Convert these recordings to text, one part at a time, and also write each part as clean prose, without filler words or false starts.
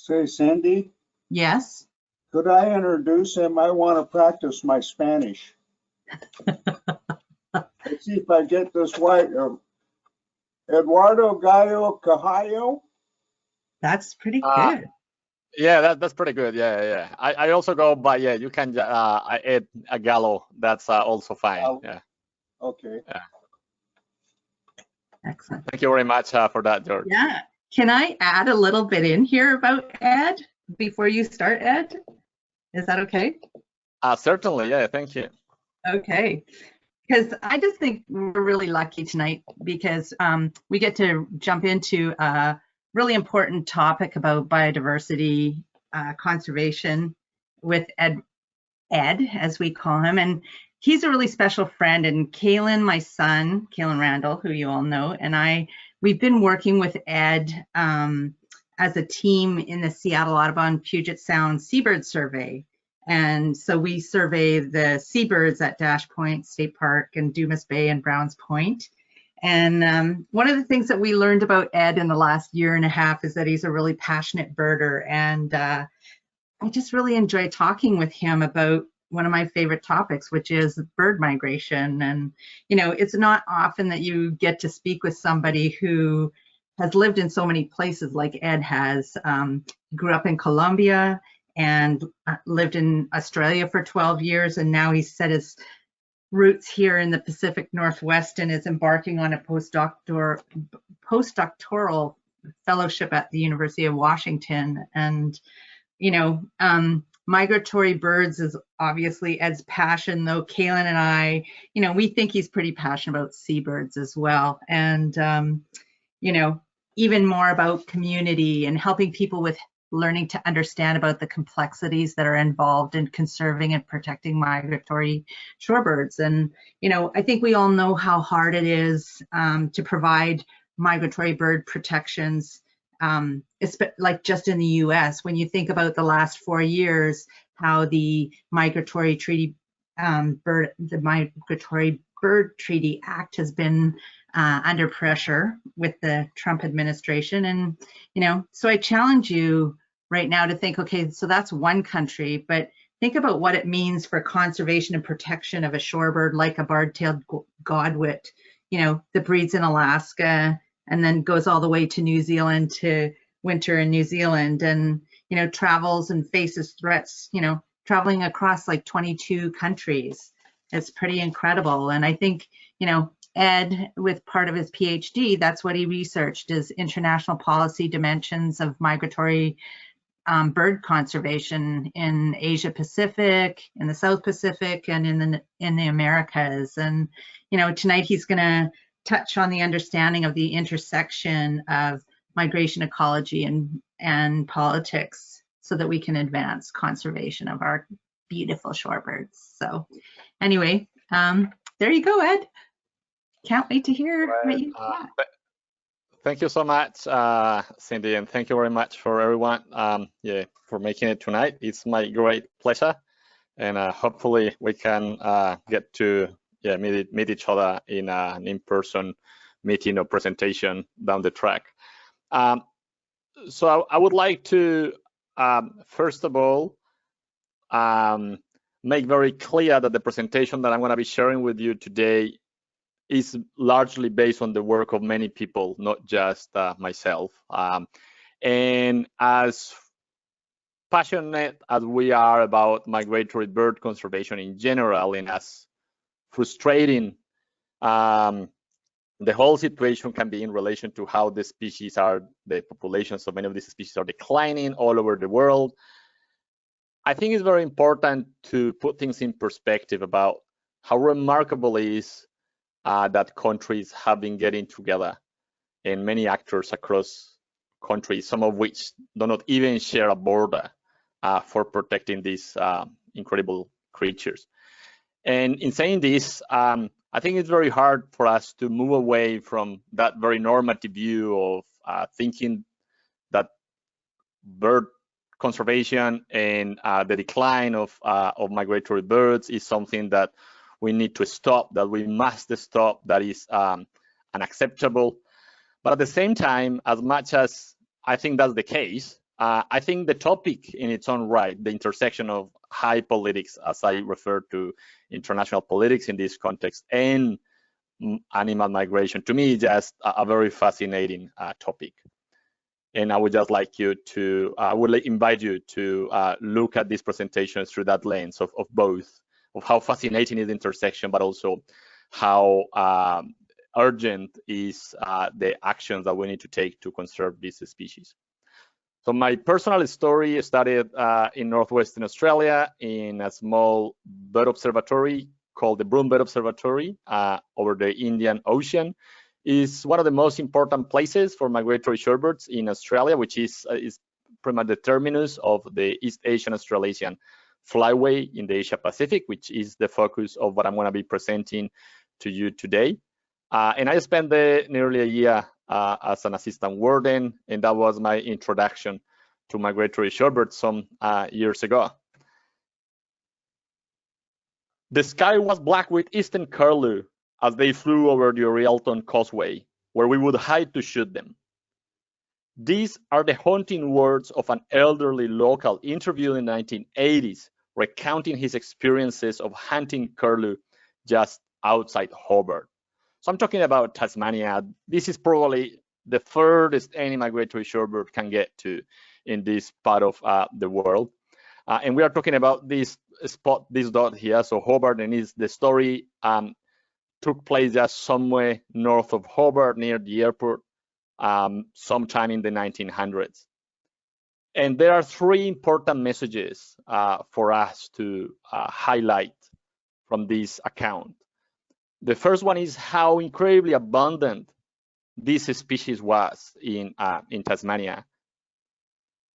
Say, Cindy, Yes. could I introduce him? I want to practice my Spanish. Let's see if I get this right. Eduardo Gallo-Cajiao. That's pretty good. Yeah, that's pretty good. Yeah. I also go by, yeah, you can add a Gallo. That's also fine. Yeah. Okay. Yeah. Excellent. Thank you very much for that, George. Yeah. Can I add a little bit in here about Ed before you start, Ed? Is that okay? Certainly, yeah, thank you. Okay. Because I just think we're really lucky tonight because we get to jump into a really important topic about biodiversity conservation with Ed, as we call him. And he's a really special friend. And Kaylin, my son, Kaylin Randall, who you all know, and we've been working with Ed as a team in the Seattle Audubon Puget Sound Seabird Survey. And so we survey the seabirds at Dash Point State Park and Dumas Bay and Browns Point. And one of the things that we learned about Ed in the last year and a half is that he's a really passionate birder. And I just really enjoy talking with him about one of my favorite topics, which is bird migration. And, you know, it's not often that you get to speak with somebody who has lived in so many places like Ed has. He grew up in Colombia and lived in Australia for 12 years, and now he's set his roots here in the Pacific Northwest and is embarking on a postdoctoral fellowship at the University of Washington. And, you know, migratory birds is obviously Ed's passion, though Kaylin and I, you know, we think he's pretty passionate about seabirds as well. And, you know, even more about community and helping people with learning to understand about the complexities that are involved in conserving and protecting migratory shorebirds. And, you know, I think we all know how hard it is to provide migratory bird protections, like just in the US. When you think about the last 4 years, how the Migratory Bird Treaty Act has been under pressure with the Trump administration. And, you know, so I challenge you right now to think, okay, so that's one country, but think about what it means for conservation and protection of a shorebird like a bar-tailed godwit, you know, that breeds in Alaska and then goes all the way to New Zealand to winter in New Zealand and, you know, travels and faces threats, you know, traveling across like 22 countries. It's pretty incredible. And I think, you know, Ed, with part of his PhD, that's what he researched, is international policy dimensions of migratory bird conservation in Asia Pacific, in the South Pacific, and in the Americas. And, you know, tonight he's going to touch on the understanding of the intersection of migration ecology and politics so that we can advance conservation of our beautiful shorebirds. So anyway, there you go, Ed. Can't wait to hear what you thought. Thank you so much, Cindy, and thank you very much for everyone for making it tonight. It's my great pleasure, and hopefully we can get to meet each other in an in-person meeting or presentation down the track. So I would like to first of all make very clear that the presentation that I'm going to be sharing with you today is largely based on the work of many people, not just myself. And as passionate as we are about migratory bird conservation in general, and as frustrating the whole situation can be in relation to how the populations of many of these species are declining all over the world, I think it's very important to put things in perspective about how remarkable it is that countries have been getting together, and many actors across countries, some of which do not even share a border, for protecting these incredible creatures. And in saying this, I think it's very hard for us to move away from that very normative view of thinking that bird conservation and the decline of migratory birds is something that we need to stop, that we must stop, that is unacceptable. But at the same time, as much as I think that's the case, I think the topic in its own right, the intersection of high politics, as I refer to international politics in this context, and animal migration, to me, just a very fascinating topic. And I would just like you to, I would invite you to look at this presentation through that lens of both, of how fascinating is the intersection, but also how urgent is the actions that we need to take to conserve this species. So my personal story started in northwestern Australia in a small bird observatory called the Broome Bird Observatory over the Indian Ocean. Is one of the most important places for migratory shorebirds in Australia, which is pretty much the terminus of the East Asian Australasian flyway in the Asia Pacific, which is the focus of what I'm going to be presenting to you today. And I spent there nearly a year as an assistant warden, and that was my introduction to migratory shorebirds some years ago. The sky was black with eastern curlew as they flew over the Rialton Causeway, where we would hide to shoot them. These are the haunting words of an elderly local interviewed in the 1980s, recounting his experiences of hunting curlew just outside Hobart. So I'm talking about Tasmania. This is probably the furthest any migratory shorebird can get to in this part of the world. And we are talking about this spot, this dot here, so Hobart, and is the story took place just somewhere north of Hobart near the airport sometime in the 1900s. And there are three important messages for us to highlight from this account. The first one is how incredibly abundant this species was in Tasmania.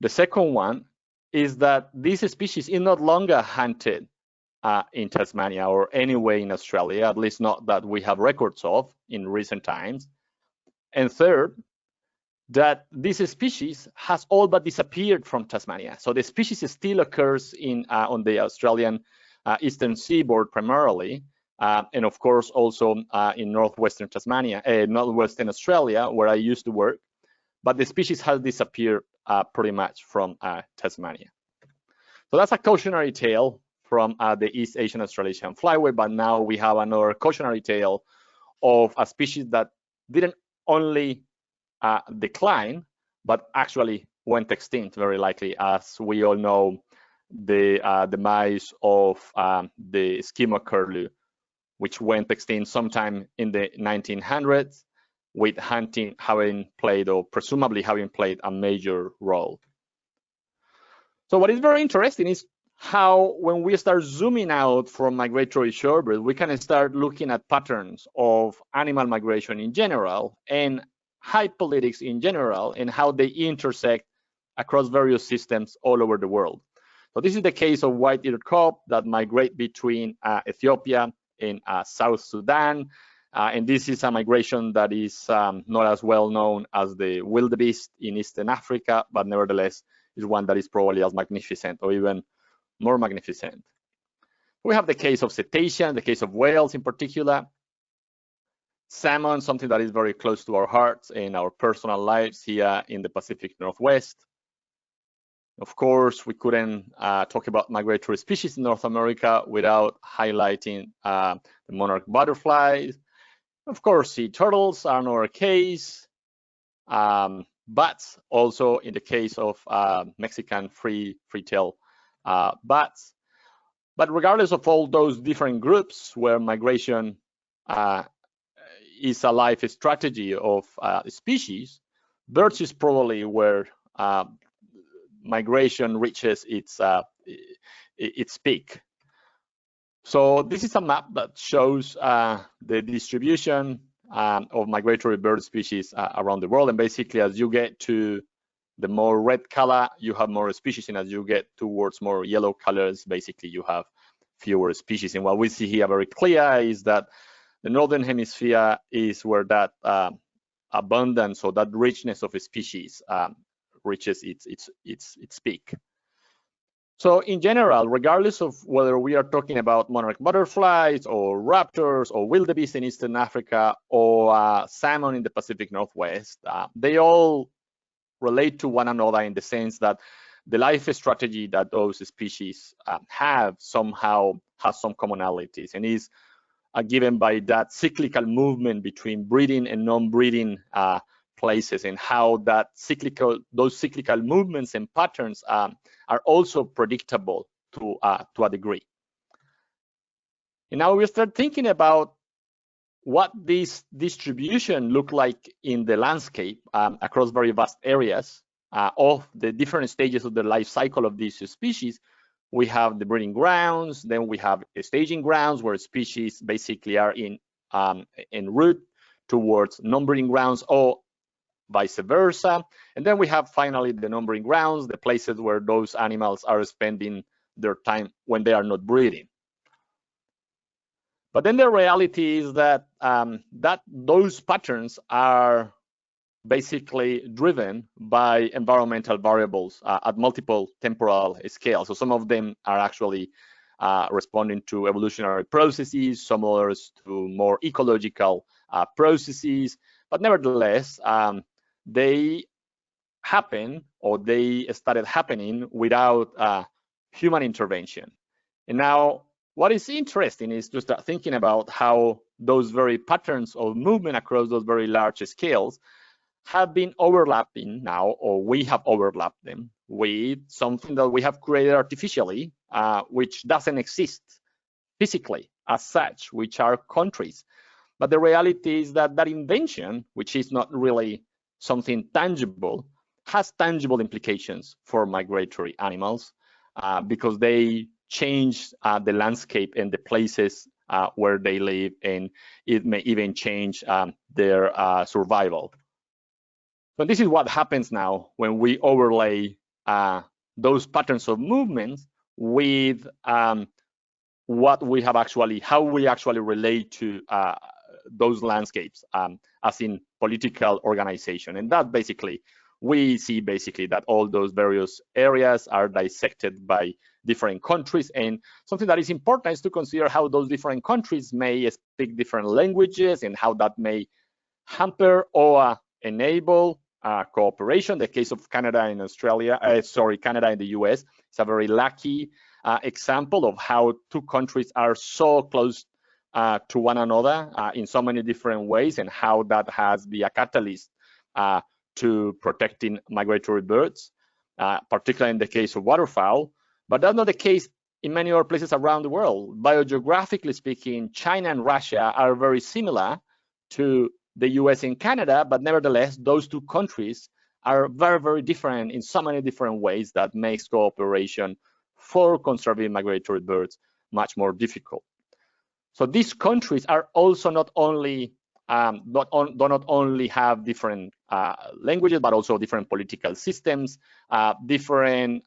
The second one is that this species is no longer hunted in Tasmania or anywhere in Australia, at least not that we have records of in recent times. And third, that this species has all but disappeared from Tasmania. So the species still occurs on the Australian eastern seaboard primarily, and of course also in northwestern Tasmania, northwestern Australia, where I used to work. But the species has disappeared pretty much from Tasmania. So that's a cautionary tale from the East Asian Australasian flyway, but now we have another cautionary tale of a species that didn't only decline, but actually went extinct, very likely, as we all know the demise of the Eskimo curlew, which went extinct sometime in the 1900s, with hunting having played, or presumably having played, a major role. So what is very interesting is how, when we start zooming out from migratory shorebirds, we can start looking at patterns of animal migration in general and high politics in general, and how they intersect across various systems all over the world. So this is the case of white-eared carp that migrate between Ethiopia and South Sudan. And this is a migration that is not as well known as the wildebeest in Eastern Africa, but nevertheless is one that is probably as magnificent or even more magnificent. We have the case of cetaceans, the case of whales in particular. Salmon, something that is very close to our hearts and our personal lives here in the Pacific Northwest. Of course, we couldn't talk about migratory species in North America without highlighting the monarch butterflies. Of course, sea turtles are another case, bats also in the case of Mexican free-tail bats. But regardless of all those different groups where migration is a life strategy of species, birds is probably where migration reaches its peak. So this is a map that shows the distribution of migratory bird species around the world. And basically, as you get to the more red color, you have more species, and as you get towards more yellow colors, basically you have fewer species. And what we see here very clear is that the Northern Hemisphere is where that abundance or that richness of species reaches its peak. So in general, regardless of whether we are talking about monarch butterflies or raptors or wildebeest in Eastern Africa or salmon in the Pacific Northwest, they all relate to one another in the sense that the life strategy that those species have somehow has some commonalities, and is given by that cyclical movement between breeding and non-breeding places, and how those cyclical movements and patterns are also predictable to a degree. And now we start thinking about what this distribution look like in the landscape across very vast areas of the different stages of the life cycle of these species. We have the breeding grounds, then we have staging grounds where species basically are en route towards non-breeding grounds, or vice versa. And then we have finally the non-breeding grounds, the places where those animals are spending their time when they are not breeding. But then the reality is that those patterns are basically driven by environmental variables at multiple temporal scales. So some of them are actually responding to evolutionary processes, some others to more ecological processes. But nevertheless, they happen, or they started happening without human intervention. And now, what is interesting is to start thinking about how those very patterns of movement across those very large scales have been overlapping now, or we have overlapped them with something that we have created artificially, which doesn't exist physically as such, which are countries. But the reality is that that invention, which is not really something tangible, has tangible implications for migratory animals because they change the landscape and the places where they live, and it may even change their survival. So this is what happens now when we overlay those patterns of movements with what we have actually, how we actually relate to those landscapes as in political organization. And that basically, we see basically that all those various areas are dissected by different countries. And something that is important is to consider how those different countries may speak different languages, and how that may hamper or enable cooperation. The case of Canada and Australia, Canada and the US, is a very lucky example of how two countries are so close to one another in so many different ways, and how that has been a catalyst to protecting migratory birds, particularly in the case of waterfowl. But that's not the case in many other places around the world. Biogeographically speaking, China and Russia are very similar to the US and Canada, but nevertheless, those two countries are very, very different in so many different ways that makes cooperation for conserving migratory birds much more difficult. So these countries are also not only do not only have different languages, but also different political systems, different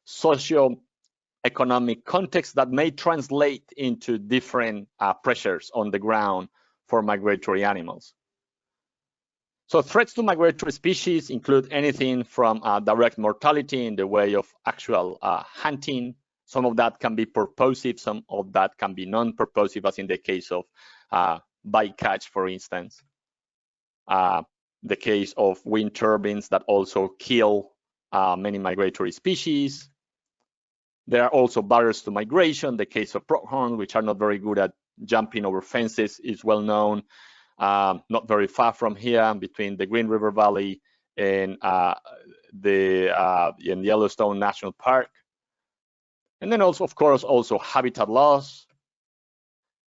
socio-economic contexts that may translate into different pressures on the ground for migratory animals. So threats to migratory species include anything from direct mortality in the way of actual hunting. Some of that can be purposive, some of that can be non-purposive, as in the case of bycatch, for instance. The case of wind turbines that also kill many migratory species. There are also barriers to migration. The case of pronghorn, which are not very good at jumping over fences, is well known. Not very far from here, between the Green River Valley and the Yellowstone National Park. And then also, of course, also habitat loss.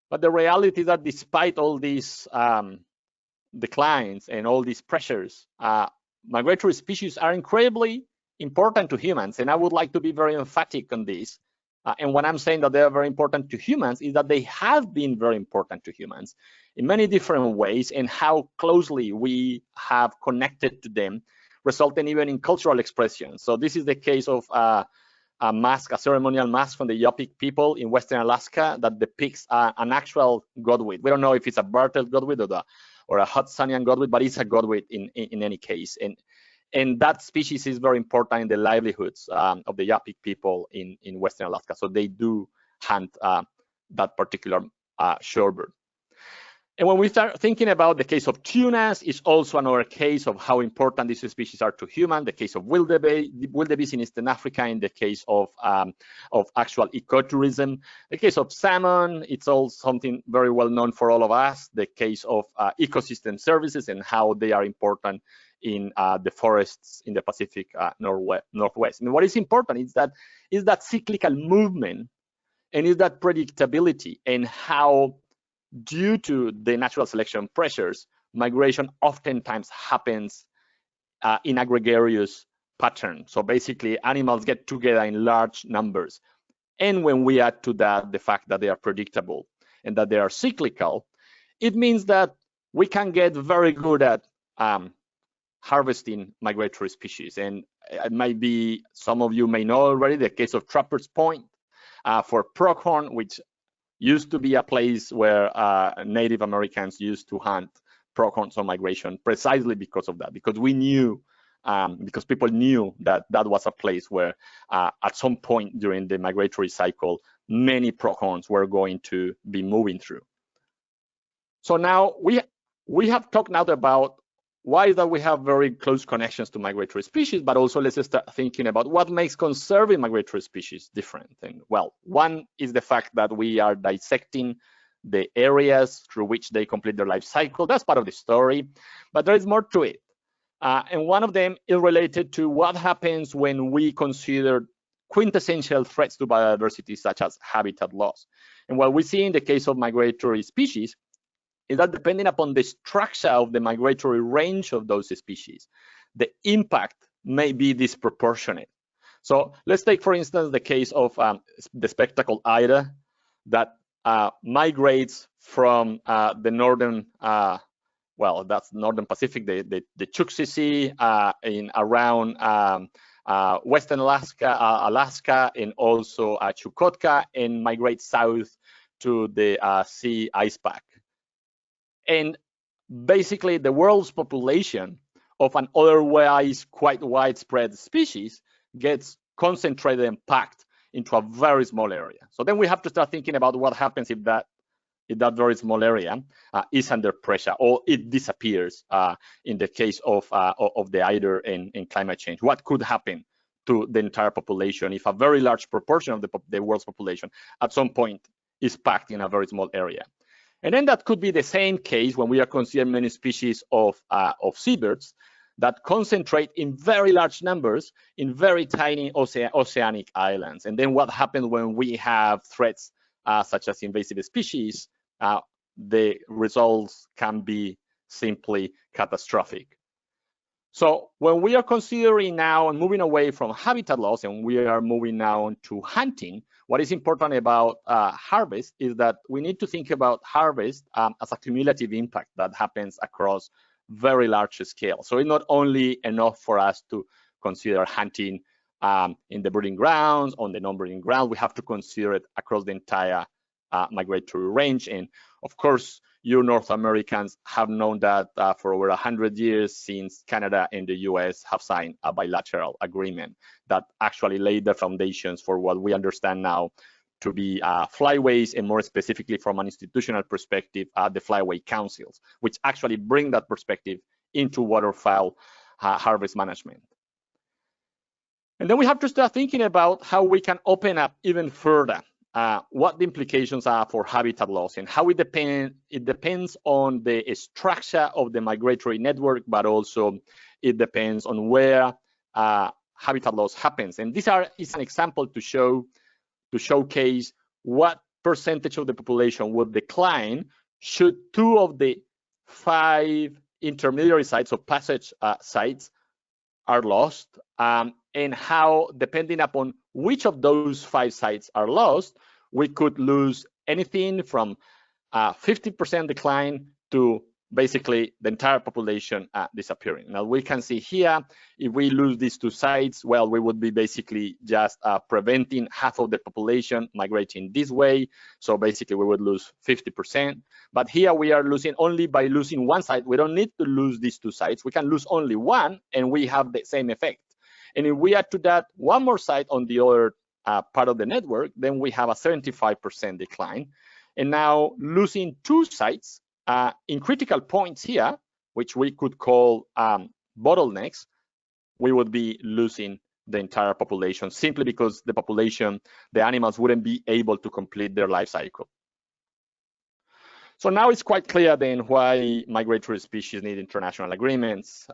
But the reality is that despite all these declines and all these pressures, migratory species are incredibly important to humans. And I would like to be very emphatic on this. And when I'm saying that they are very important to humans, is that they have been very important to humans in many different ways, and how closely we have connected to them, resulting even in cultural expression. So this is the case of a ceremonial mask from the Yupik people in Western Alaska that depicts an actual godwit. We don't know if it's a barred-tailed godwit or a Hudsonian godwit, but it's a godwit in any case. And that species is very important in the livelihoods of the Yupik people in Western Alaska. So they do hunt that particular shorebird. And when we start thinking about the case of tunas, it's also another case of how important these species are to humans. The case of wildebeest in Eastern Africa, in the case of actual ecotourism. The case of salmon, it's all something very well known for all of us. The case of ecosystem services and how they are important in the forests in the Pacific Northwest. And what is important is that cyclical movement and is that predictability, and how, due to the natural selection pressures, migration oftentimes happens in a gregarious pattern. So basically, animals get together in large numbers. And when we add to that the fact that they are predictable and that they are cyclical, it means that we can get very good at harvesting migratory species. And it might be, some of you may know already, the case of Trapper's Point for pronghorn, which used to be a place where Native Americans used to hunt pronghorns on migration, precisely because of that, because we knew, because people knew that that was a place where at some point during the migratory cycle, many pronghorns were going to be moving through. So now we have talked now about why that we have very close connections to migratory species, but also let's start thinking about what makes conserving migratory species different. And well, one is the fact that we are dissecting the areas through which they complete their life cycle. That's part of the story, but there is more to it. And one of them is related to what happens when we consider quintessential threats to biodiversity, such as habitat loss. And what we see in the case of migratory species is that depending upon the structure of the migratory range of those species, the impact may be disproportionate. So let's take, for instance, the case of the spectacled eider that migrates from the northern, well, that's northern Pacific, the Chukchi Sea in around Western Alaska, and also Chukotka, and migrates south to the sea ice pack. And basically, the world's population of an otherwise quite widespread species gets concentrated and packed into a very small area. So then we have to start thinking about what happens if that very small area is under pressure or it disappears in the case of the eider and climate change. What could happen to the entire population if a very large proportion of the world's population at some point is packed in a very small area? And then that could be the same case when we are considering many species of seabirds that concentrate in very large numbers in very tiny oceanic islands. And then what happens when we have threats such as invasive species? The results can be simply catastrophic. So when we are considering now and moving away from habitat loss and we are moving now to hunting, what is important about harvest is that we need to think about harvest as a cumulative impact that happens across very large scale. So it's not only enough for us to consider hunting in the breeding grounds, on the non-breeding ground, we have to consider it across the entire migratory range. And of course, you North Americans have known that for over 100 years, since Canada and the US have signed a bilateral agreement that actually laid the foundations for what we understand now to be flyways, and more specifically from an institutional perspective, the flyway councils, which actually bring that perspective into waterfowl harvest management. And then we have to start thinking about how we can open up even further what the implications are for habitat loss and how it depends on the structure of the migratory network, but also it depends on where habitat loss happens. And this is an example to showcase what percentage of the population would decline should 2 of the 5 intermediary sites or passage sites are lost, and how, depending upon which of those 5 sites are lost, we could lose anything from 50% decline to basically the entire population disappearing. Now we can see here, if we lose these 2 sites, well, we would be basically just preventing half of the population migrating this way. So basically we would lose 50%. But here we are losing only by losing 1 site. We don't need to lose these 2 sites. We can lose only 1 and we have the same effect. And if we add to that 1 more site on the other part of the network, then we have a 75% decline. And now losing 2 sites in critical points here, which we could call bottlenecks, we would be losing the entire population simply because the animals wouldn't be able to complete their life cycle. So now it's quite clear then why migratory species need international agreements,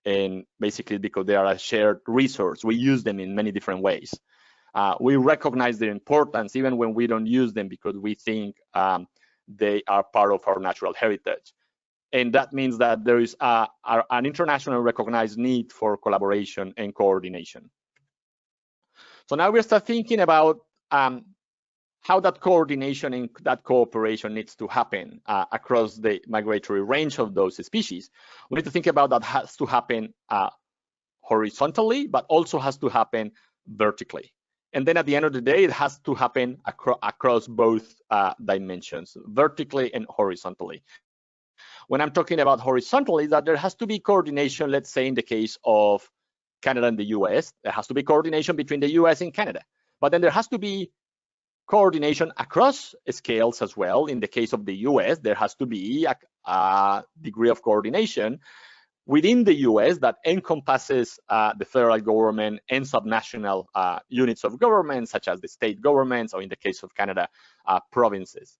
and basically because they are a shared resource. We use them in many different ways. We recognize their importance even when we don't use them because we think they are part of our natural heritage. And that means that there is an international recognized need for collaboration and coordination. So now we start thinking about how that coordination and that cooperation needs to happen across the migratory range of those species. We need to think about that has to happen horizontally, but also has to happen vertically. And then at the end of the day, it has to happen across both dimensions, vertically and horizontally. When I'm talking about horizontally, that there has to be coordination, let's say in the case of Canada and the US, there has to be coordination between the US and Canada. But then there has to be coordination across scales as well. In the case of the US, there has to be a degree of coordination within the US that encompasses the federal government and subnational units of government, such as the state governments, or in the case of Canada, provinces.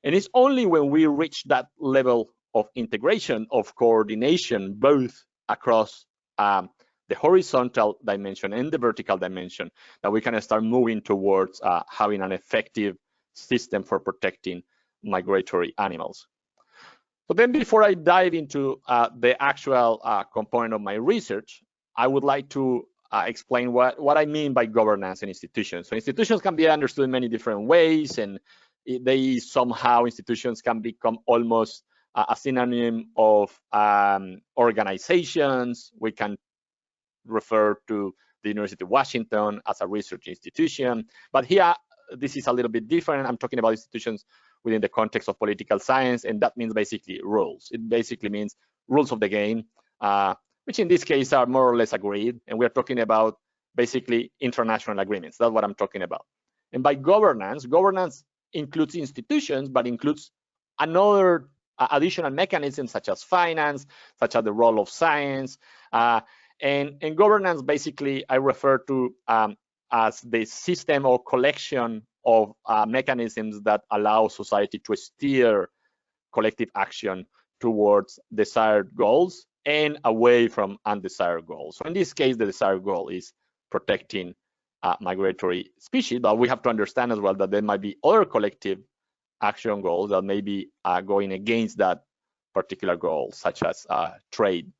And it's only when we reach that level of integration, of coordination, both across the horizontal dimension and the vertical dimension, that we can start moving towards having an effective system for protecting migratory animals. So then before I dive into the actual component of my research, I would like to explain what I mean by governance and institutions. So institutions can be understood in many different ways, and institutions can become almost a synonym of organizations. We can refer to the University of Washington as a research institution, but here this is a little bit different. I'm talking about institutions within the context of political science, and that means basically rules. It basically means rules of the game, which in this case are more or less agreed, and we're talking about basically international agreements. That's what I'm talking about. And by governance, governance includes institutions, but includes another additional mechanisms such as finance, such as the role of science, and governance basically I refer to as the system or collection of mechanisms that allow society to steer collective action towards desired goals and away from undesired goals. So in this case, the desired goal is protecting migratory species, but we have to understand as well that there might be other collective action goals that may be going against that particular goal, such as trade.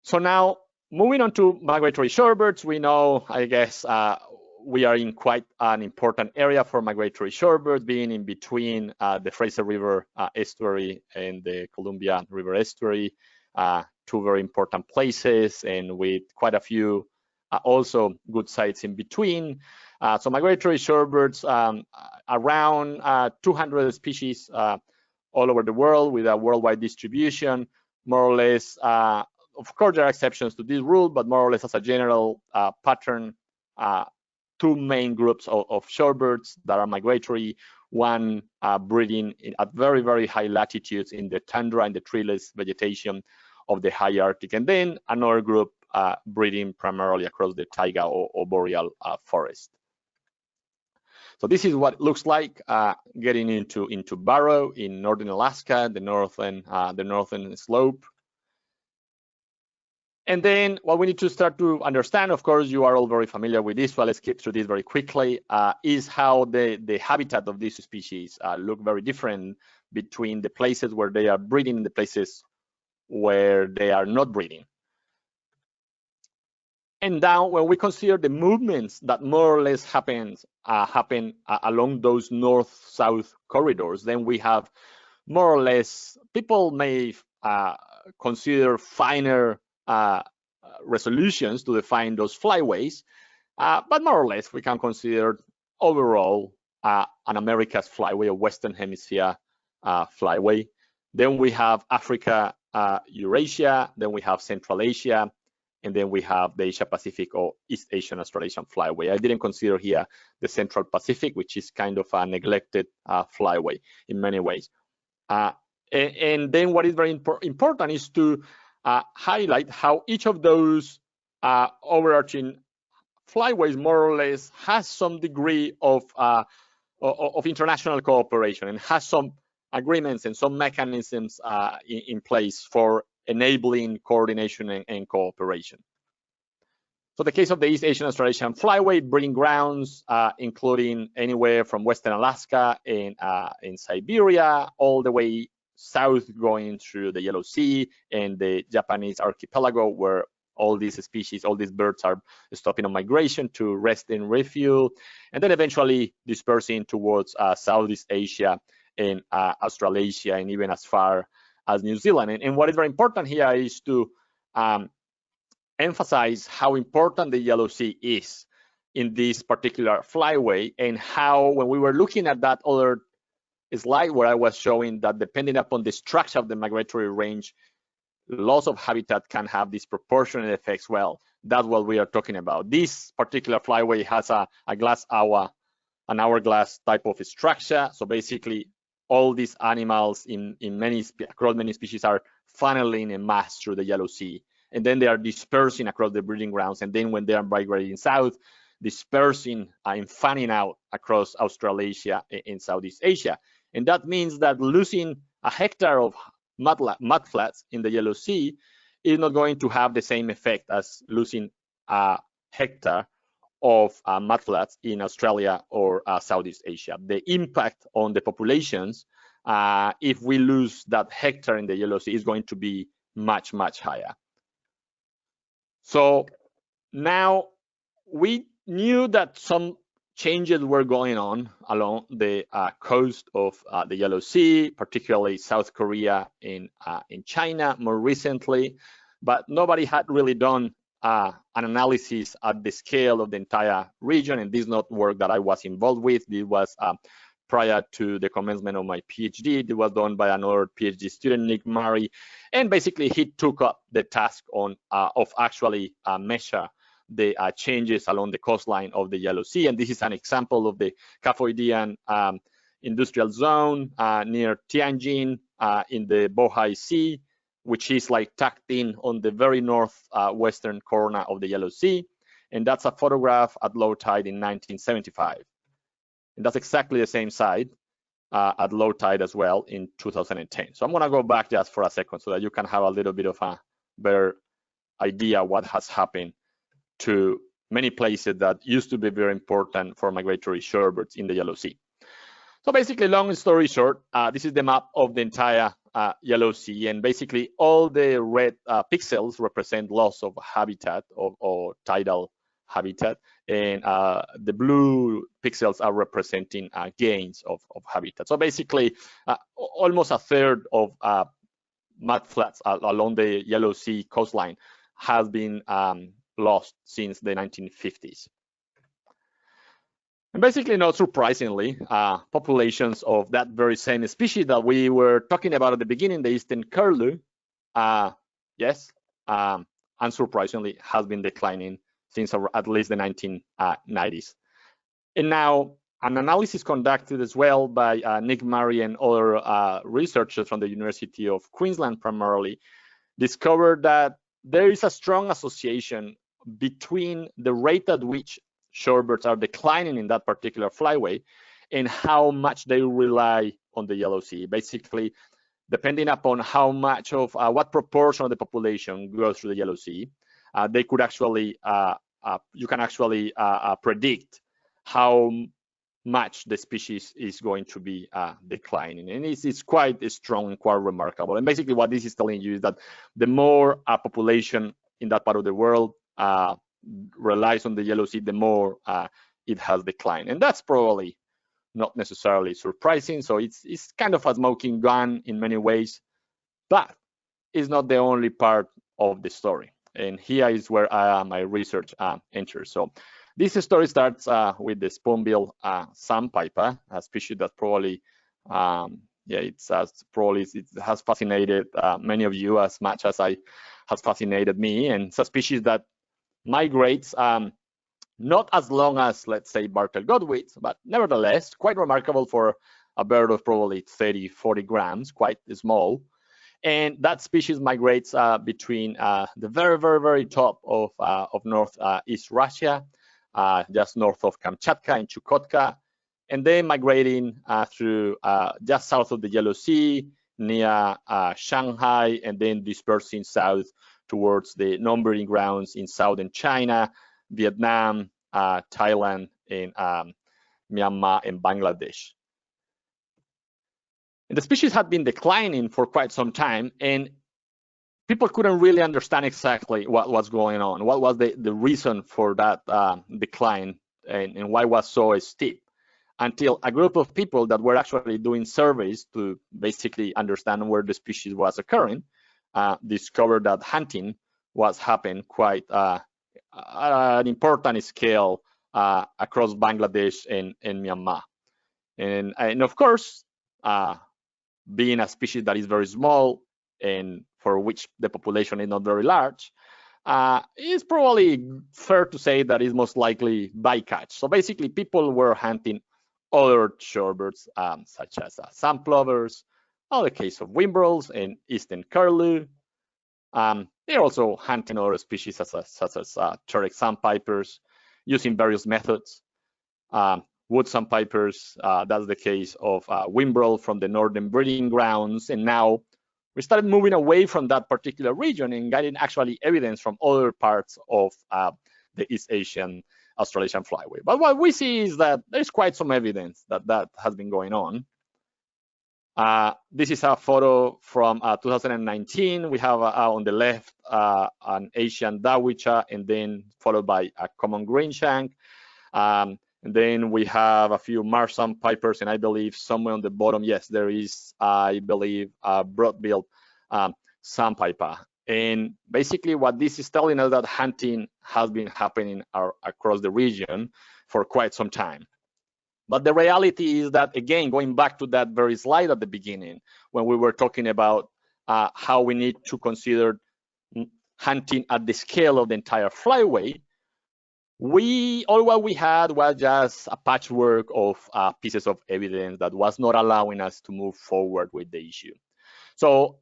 So now, moving on to migratory shorebirds, we know, I guess, we are in quite an important area for migratory shorebirds, being in between the Fraser River estuary and the Columbia River estuary, two very important places, and with quite a few also good sites in between. So migratory shorebirds, around 200 species all over the world with a worldwide distribution, more or less. Of course, there are exceptions to this rule, but more or less as a general pattern, two main groups of shorebirds that are migratory, one breeding at very, very high latitudes in the tundra and the treeless vegetation of the high Arctic, and then another group breeding primarily across the taiga or boreal forest. So this is what it looks like getting into Barrow in northern Alaska, the northern slope. And then what we need to start to understand, of course, you are all very familiar with this, so let's skip through this very quickly, is how the habitat of these species look very different between the places where they are breeding and the places where they are not breeding. And now when we consider the movements that more or less happen along those north-south corridors, then we have more or less, people may consider finer resolutions to define those flyways, but more or less we can consider overall an America's flyway, a Western Hemisphere flyway. Then we have Africa, Eurasia, then we have Central Asia, and then we have the Asia Pacific or East Asian Australasian flyway. I didn't consider here the Central Pacific, which is kind of a neglected flyway in many ways. And then what is very important is to highlight how each of those overarching flyways more or less has some degree of international cooperation and has some agreements and some mechanisms in place for enabling coordination and cooperation. So the case of the East Asian Australasian Flyway, breeding grounds, including anywhere from Western Alaska and in Siberia, all the way south going through the Yellow Sea and the Japanese archipelago, where all these species, all these birds are stopping on migration to rest and refuel, and then eventually dispersing towards Southeast Asia and Australasia, and even as far as New Zealand. And what is very important here is to emphasize how important the Yellow Sea is in this particular flyway, and how, when we were looking at that other slide where I was showing that depending upon the structure of the migratory range, loss of habitat can have disproportionate effects. Well, that's what we are talking about. This particular flyway has an hourglass type of structure. So basically, all these animals across many species are funneling en masse through the Yellow Sea, and then they are dispersing across the breeding grounds. And then when they are migrating south, dispersing and fanning out across Australasia and Southeast Asia. And that means that losing a hectare of mudflats in the Yellow Sea is not going to have the same effect as losing a hectare of mudflats in Australia or Southeast Asia. The impact on the populations, if we lose that hectare in the Yellow Sea, is going to be much, much higher. So now we knew that some changes were going on along the coast of the Yellow Sea, particularly South Korea and in China more recently, but nobody had really done an analysis at the scale of the entire region, and this is not work that I was involved with. This was prior to the commencement of my PhD. It was done by another PhD student, Nick Murray, and basically he took up the task of actually measure the changes along the coastline of the Yellow Sea. And this is an example of the Cafoidean industrial zone near Tianjin in the Bohai Sea, which is like tucked in on the very northwestern corner of the Yellow Sea. And that's a photograph at low tide in 1975. And that's exactly the same site at low tide as well in 2010. So I'm gonna go back just for a second so that you can have a little bit of a better idea what has happened to many places that used to be very important for migratory shorebirds in the Yellow Sea. So basically, long story short, this is the map of the entire Yellow Sea, and basically all the red pixels represent loss of habitat or tidal habitat, and the blue pixels are representing gains of habitat. So basically, almost a third of mudflats along the Yellow Sea coastline has been lost since the 1950s. And basically, not surprisingly, populations of that very same species that we were talking about at the beginning, the eastern curlew, yes, unsurprisingly, has been declining since at least the 1990s. And now, an analysis conducted as well by Nick Murray and other researchers from the University of Queensland primarily discovered that there is a strong association between the rate at which shorebirds are declining in that particular flyway and how much they rely on the Yellow Sea. Basically, depending upon how much of what proportion of the population goes through the Yellow Sea, they could actually you can actually predict how much the species is going to be declining, and it's quite strong and quite remarkable. And basically, what this is telling you is that the more a population in that part of the world relies on the Yellow Sea, the more it has declined. And that's probably not necessarily surprising. So it's kind of a smoking gun in many ways, but it's not the only part of the story. And here is where my research enters. So this story starts with the spoonbill sandpiper, a species that probably, it has fascinated many of you as much as I has fascinated me, and it's a species that migrates not as long as, let's say, Bartel godwits, but nevertheless quite remarkable for a bird of probably 30, 40 grams, quite small. And that species migrates between the very, very, very top of northeast Russia, just north of Kamchatka and Chukotka, and then migrating through just south of the Yellow Sea, near Shanghai, and then dispersing south towards the numbering grounds in southern China, Vietnam, Thailand, and Myanmar and Bangladesh. And the species had been declining for quite some time, and people couldn't really understand exactly what was going on, what was the reason for that decline, and why it was so steep, until a group of people that were actually doing surveys to basically understand where the species was occurring discovered that hunting was happening quite at an important scale across Bangladesh and Myanmar. And of course, being a species that is very small and for which the population is not very large, it's probably fair to say that it's most likely bycatch. So basically, people were hunting other shorebirds, such as sand plovers, or the case of whimbrels and eastern curlew. They're also hunting other species such as Turek sandpipers, using various methods. Wood sandpipers, that's the case of whimbrel from the northern breeding grounds. And now we started moving away from that particular region and getting actually evidence from other parts of the East Asian Australasian flyway. But what we see is that there's quite some evidence that that has been going on. This is a photo from 2019. We have on the left an Asian dawicha, and then followed by a common green shank. And then we have a few marsh sandpipers, and I believe somewhere on the bottom, yes, there is, I believe, a broad-billed sandpiper. And basically what this is telling us that hunting has been happening across the region for quite some time. But the reality is that, again, going back to that very slide at the beginning, when we were talking about how we need to consider hunting at the scale of the entire flyway, all what we had was just a patchwork of pieces of evidence that was not allowing us to move forward with the issue. So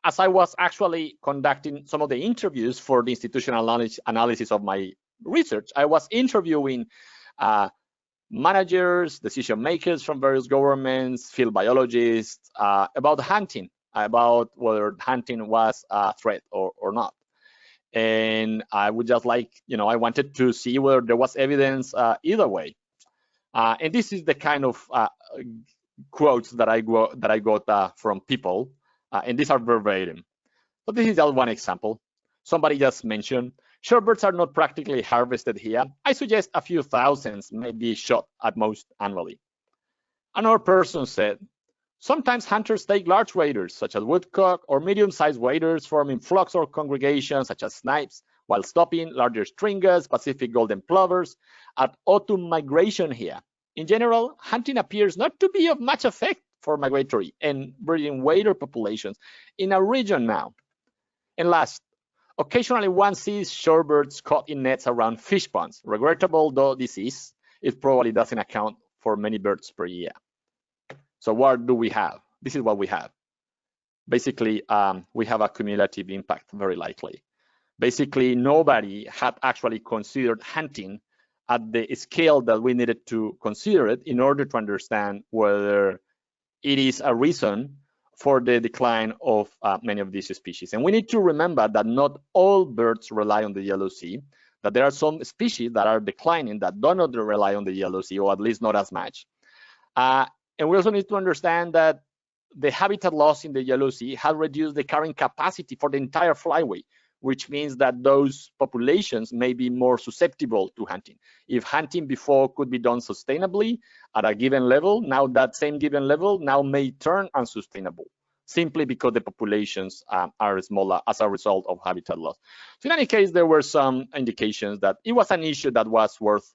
as I was actually conducting some of the interviews for the institutional analysis of my research, I was interviewing managers, decision makers from various governments, field biologists, about hunting, about whether hunting was a threat or not. And I would just like, I wanted to see whether there was evidence either way. And this is the kind of quotes that I got from people, and these are verbatim. So this is just one example. Somebody just mentioned, shorebirds are not practically harvested here. I suggest a few thousands may be shot at most annually. Another person said, sometimes hunters take large waders, such as woodcock, or medium-sized waders forming flocks or congregations, such as snipes, while stopping larger stringers, Pacific golden plovers, at autumn migration here. In general, hunting appears not to be of much effect for migratory and breeding wader populations in our region now. And last, occasionally one sees shorebirds caught in nets around fish ponds. Regrettable though this is, it probably doesn't account for many birds per year. So what do we have? This is what we have. Basically, we have a cumulative impact, very likely. Basically, nobody had actually considered hunting at the scale that we needed to consider it in order to understand whether it is a reason for the decline of many of these species. And we need to remember that not all birds rely on the Yellow Sea, that there are some species that are declining that do not rely on the Yellow Sea, or at least not as much. And we also need to understand that the habitat loss in the Yellow Sea has reduced the carrying capacity for the entire flyway, which means that those populations may be more susceptible to hunting. If hunting before could be done sustainably at a given level, now that same given level now may turn unsustainable, simply because the populations are smaller as a result of habitat loss. So in any case, there were some indications that it was an issue that was worth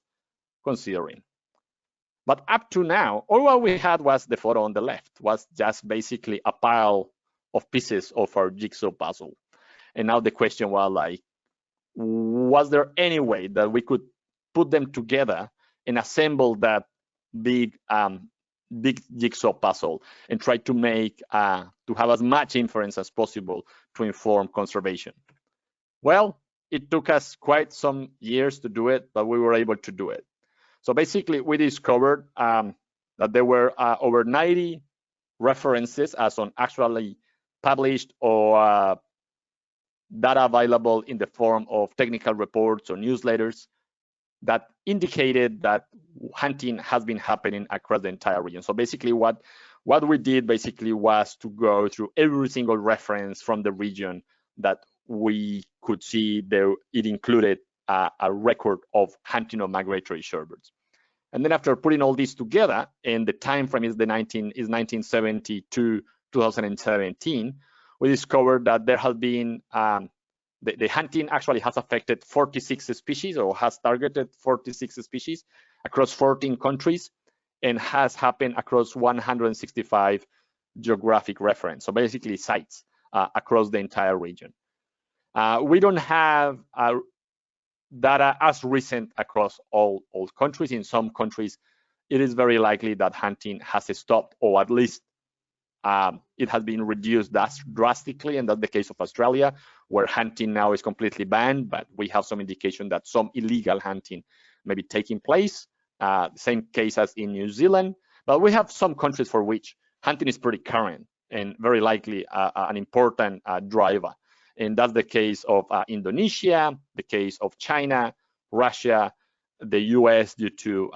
considering. But up to now, all what we had was the photo on the left, was just basically a pile of pieces of our jigsaw puzzle. And now the question was like, was there any way that we could put them together and assemble that big jigsaw puzzle and try to make to have as much inference as possible to inform conservation? Well, it took us quite some years to do it, but we were able to do it. So basically, we discovered that there were over 90 references as on actually published or data available in the form of technical reports or newsletters that indicated that hunting has been happening across the entire region. So basically what we did basically was to go through every single reference from the region that we could see there. It included a record of hunting of migratory shorebirds. And then after putting all this together, and the time frame is 1970 to 2017, we discovered that there has been the hunting actually has affected 46 species or has targeted 46 species across 14 countries and has happened across 165 geographic reference. So basically sites across the entire region. We don't have data as recent across all countries. In some countries, it is very likely that hunting has stopped, or at least it has been reduced drastically, and that's the case of Australia, where hunting now is completely banned, but we have some indication that some illegal hunting may be taking place. Same case as in New Zealand, but we have some countries for which hunting is pretty current and very likely an important driver. And that's the case of Indonesia, the case of China, Russia, the US due to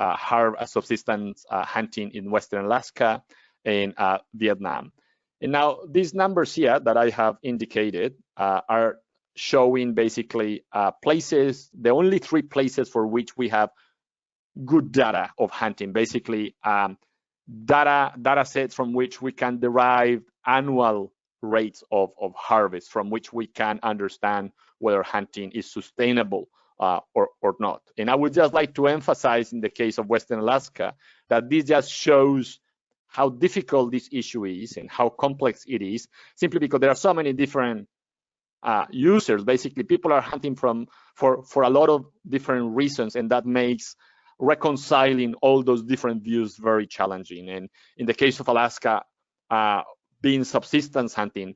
subsistence hunting in Western Alaska, and Vietnam. And now these numbers here that I have indicated are showing basically places, the only 3 places for which we have good data of hunting, basically data sets from which we can derive annual rates of harvest, from which we can understand whether hunting is sustainable or not. And I would just like to emphasize in the case of Western Alaska that this just shows how difficult this issue is and how complex it is, simply because there are so many different users. Basically, people are hunting for a lot of different reasons, and that makes reconciling all those different views very challenging. And in the case of Alaska, being subsistence hunting,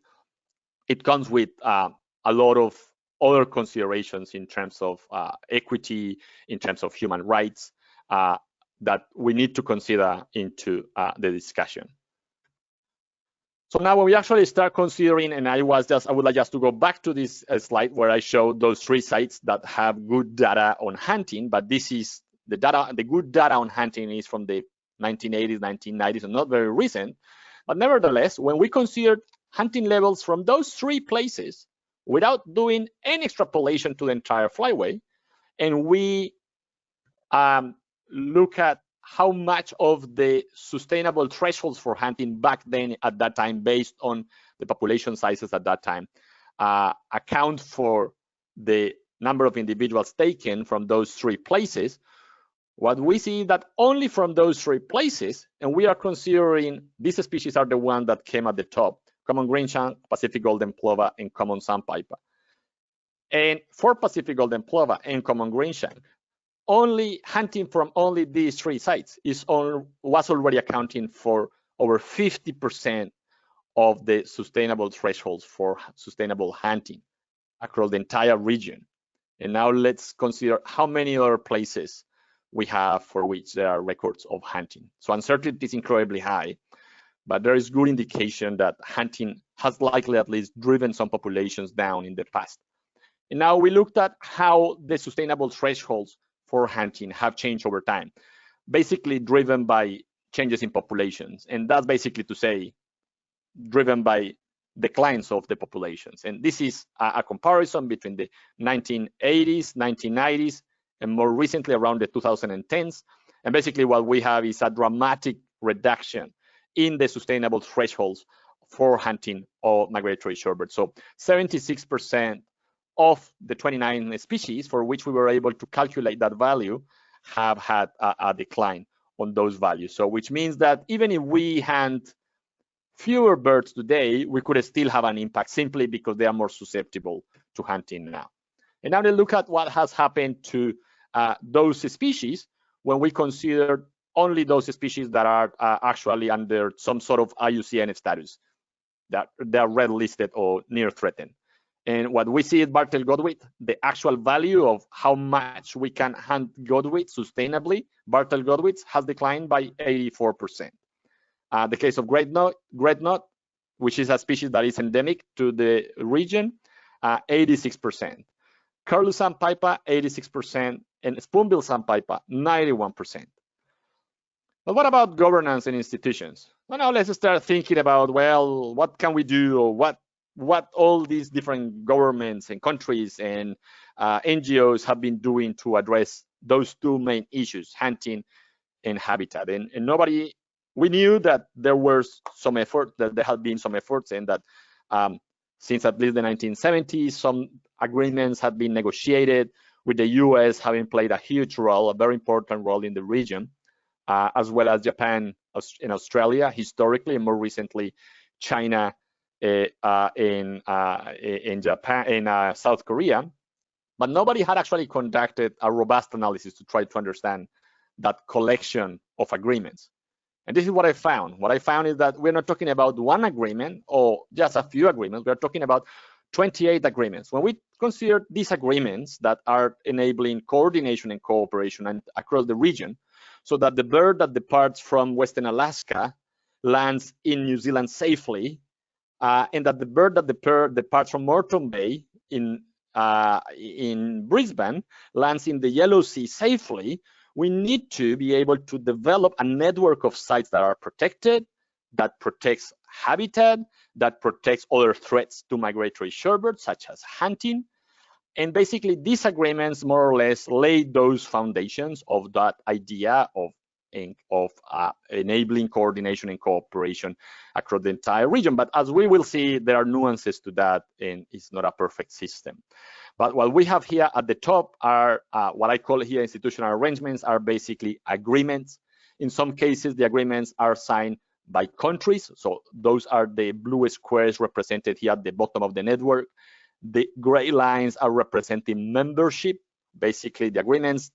it comes with a lot of other considerations in terms of equity, in terms of human rights, that we need to consider into the discussion. So now when we actually start considering, and I would like just to go back to this slide where I showed those 3 sites that have good data on hunting, but this is the data, the good data on hunting is from the 1980s, 1990s, and not very recent. But nevertheless, when we considered hunting levels from those 3 places without doing any extrapolation to the entire flyway, and we look at how much of the sustainable thresholds for hunting back then at that time, based on the population sizes at that time, account for the number of individuals taken from those 3 places, what we see that only from those 3 places, and we are considering these species are the ones that came at the top: common greenshank, Pacific golden plover, and common sandpiper. And for Pacific golden plover and common greenshank, only hunting from only these 3 sites was already accounting for over 50% of the sustainable thresholds for sustainable hunting across the entire region. And now let's consider how many other places we have for which there are records of hunting. So uncertainty is incredibly high, but there is good indication that hunting has likely at least driven some populations down in the past. And now we looked at how the sustainable thresholds for hunting have changed over time, basically driven by changes in populations. And that's basically to say, driven by declines of the populations. And this is a comparison between the 1980s, 1990s, and more recently around the 2010s. And basically what we have is a dramatic reduction in the sustainable thresholds for hunting of migratory shorebirds. So 76% of the 29 species for which we were able to calculate that value have had a decline on those values. So which means that even if we hunt fewer birds today, we could still have an impact simply because they are more susceptible to hunting now. And now let's look at what has happened to those species when we consider only those species that are actually under some sort of IUCN status, that they're red listed or near threatened. And what we see at Bartel godwit, the actual value of how much we can hunt godwit sustainably, Bartel godwits, has declined by 84%. The case of great knot, which is a species that is endemic to the region, 86%. Curlew sandpiper, 86%, and spoonbill sandpiper, 91%. But what about governance and institutions? Well, now let's start thinking about, well, what can we do, or what all these different governments and countries and NGOs have been doing to address those two main issues, hunting and habitat. And we knew that there was some effort, that there had been some efforts, and that since at least the 1970s, some agreements had been negotiated, with the US having played a huge role, a very important role in the region, as well as Japan and Australia historically, and more recently China in Japan, in South Korea. But nobody had actually conducted a robust analysis to try to understand that collection of agreements. And this is what I found. What I found is that we're not talking about one agreement or just a few agreements. We're talking about 28 agreements. When we consider these agreements that are enabling coordination and cooperation and across the region, so that the bird that departs from Western Alaska lands in New Zealand safely, and that the bird that departs from Moreton Bay in Brisbane lands in the Yellow Sea safely, we need to be able to develop a network of sites that are protected, that protects habitat, that protects other threats to migratory shorebirds, such as hunting. And basically, these agreements more or less lay those foundations of that idea of enabling coordination and cooperation across the entire region. But as we will see, there are nuances to that, and it's not a perfect system. But what we have here at the top are what I call here institutional arrangements, are basically agreements. In some cases, the agreements are signed by countries. So those are the blue squares represented here at the bottom of the network. The gray lines are representing membership, basically the agreements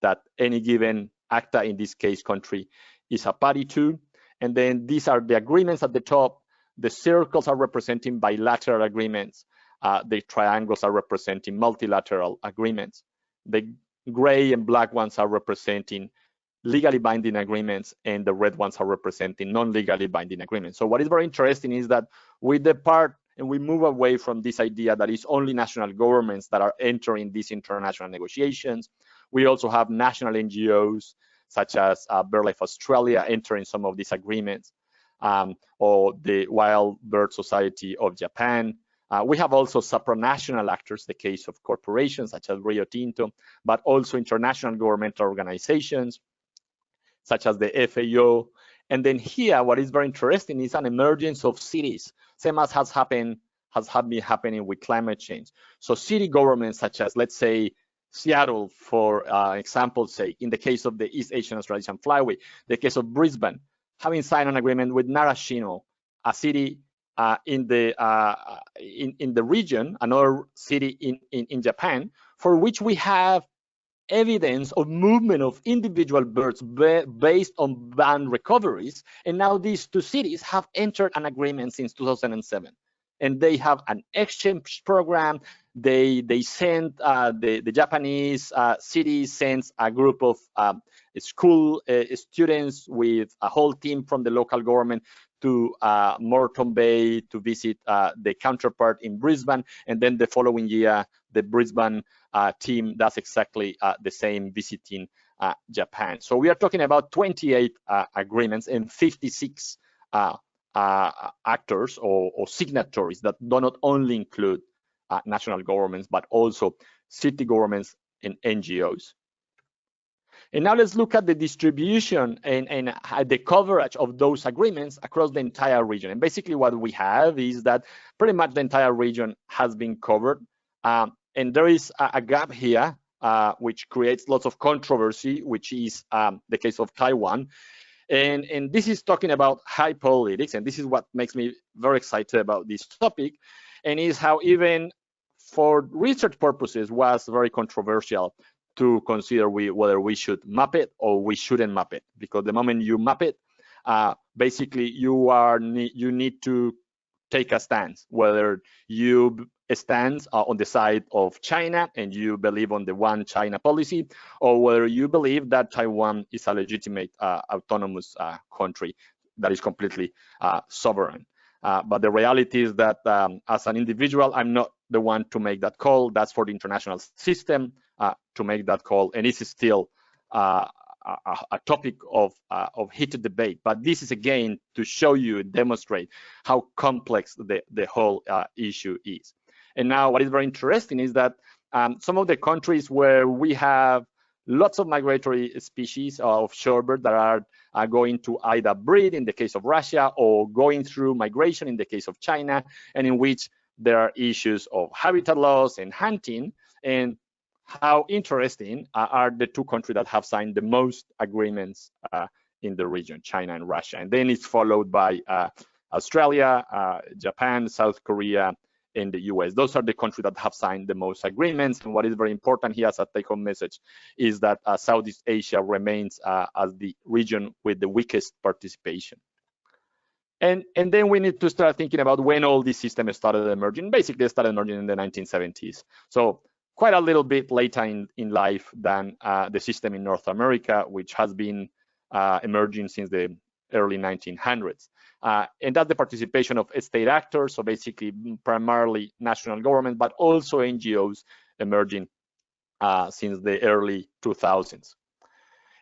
that any given ACTA, in this case country, is a party to. And then these are the agreements at the top. The circles are representing bilateral agreements. The triangles are representing multilateral agreements. The gray and black ones are representing legally binding agreements, and the red ones are representing non-legally binding agreements. So what is very interesting is that we depart and we move away from this idea that it's only national governments that are entering these international negotiations. We also have national NGOs, such as BirdLife Australia, entering some of these agreements, or the Wild Bird Society of Japan. We have also supranational actors, the case of corporations such as Rio Tinto, but also international governmental organizations, such as the FAO. And then here, what is very interesting is an emergence of cities, same as has been happening with climate change. So city governments, such as, let's say, Seattle, for example's sake, in the case of the East Asian Australasian Flyway, the case of Brisbane, having signed an agreement with Narashino, a city in the region, another city in Japan, for which we have evidence of movement of individual birds based on band recoveries. And now these two cities have entered an agreement since 2007. And they have an exchange program. They send, the Japanese city sends a group of school students with a whole team from the local government to Moreton Bay to visit the counterpart in Brisbane. And then the following year, the Brisbane team does exactly the same, visiting Japan. So we are talking about 28 agreements and 56 actors or signatories that do not only include national governments, but also city governments and NGOs. And now let's look at the distribution and the coverage of those agreements across the entire region. And basically what we have is that pretty much the entire region has been covered. And there is a gap here, which creates lots of controversy, which is the case of Taiwan. And this is talking about high politics, and this is what makes me very excited about this topic, and is how even for research purposes, was very controversial to consider whether we should map it or we shouldn't map it, because the moment you map it, basically you need to take a stance, whether you stand on the side of China and you believe on the one China policy, or whether you believe that Taiwan is a legitimate autonomous country that is completely sovereign. But the reality is that as an individual, I'm not the one to make that call. That's for the international system to make that call, and this is still a topic of heated debate. But this is again to show you, demonstrate how complex the whole issue is. And now what is very interesting is that some of the countries where we have lots of migratory species of shorebird that are going to either breed in the case of Russia or going through migration in the case of China, and in which there are issues of habitat loss and hunting. And how interesting are the two countries that have signed the most agreements in the region, China and Russia. And then it's followed by Australia, Japan, South Korea, and the US. Those are the countries that have signed the most agreements. And what is very important here as a take-home message is that Southeast Asia remains as the region with the weakest participation. And then we need to start thinking about when all these systems started emerging. Basically, they started emerging in the 1970s. So quite a little bit later in life than the system in North America, which has been emerging since the early 1900s. And that's the participation of state actors, so basically primarily national government, but also NGOs emerging since the early 2000s.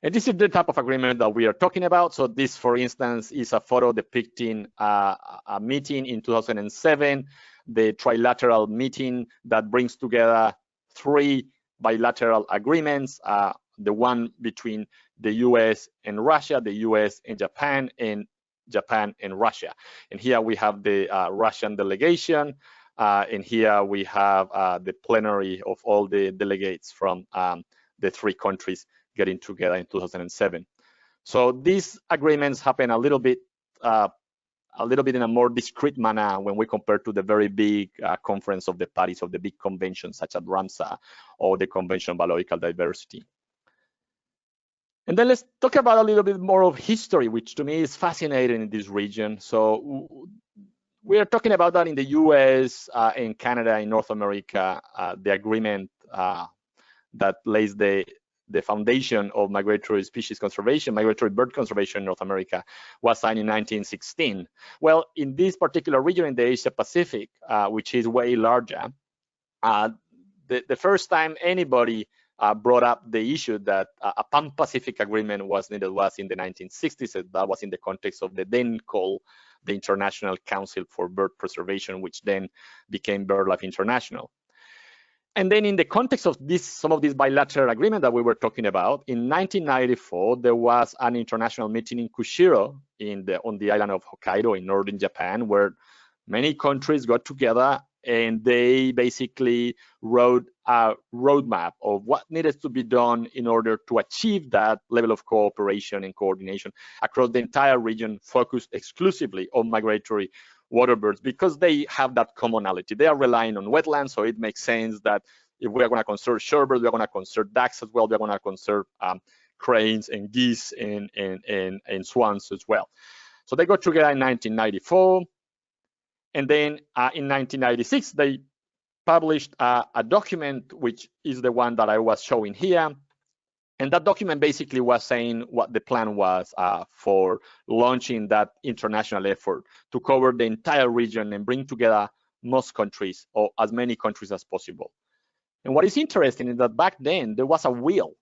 And this is the type of agreement that we are talking about. So this, for instance, is a photo depicting a meeting in 2007, the trilateral meeting that brings together 3 bilateral agreements, the one between the US and Russia, the US and Japan and Russia. And here we have the Russian delegation, and here we have the plenary of all the delegates from the 3 countries getting together in 2007. So these agreements happen a little bit in a more discreet manner when we compare to the very big conference of the parties of the big conventions such as Ramsar or the Convention on Biological Diversity. And then let's talk about a little bit more of history, which to me is fascinating in this region. So we are talking about that in the US, in Canada, in North America, the agreement that lays the foundation of migratory species conservation, migratory bird conservation in North America, was signed in 1916. Well, in this particular region in the Asia Pacific, which is way larger, the first time anybody brought up the issue that a Pan-Pacific agreement was needed was in the 1960s. That was in the context of the then called the International Council for Bird Preservation, which then became BirdLife International. And then in the context of some of these bilateral agreements that we were talking about, in 1994, there was an international meeting in Kushiro on the island of Hokkaido in northern Japan, where many countries got together and they basically wrote a roadmap of what needed to be done in order to achieve that level of cooperation and coordination across the entire region, focused exclusively on migratory water birds, because they have that commonality. They are relying on wetlands, so it makes sense that if we are going to conserve shorebirds, we are going to conserve ducks as well, we are going to conserve cranes and geese and swans as well. So they got together in 1994. And then in 1996, they published a document, which is the one that I was showing here. And that document basically was saying what the plan was for launching that international effort to cover the entire region and bring together most countries, or as many countries as possible. And what is interesting is that back then, there was a will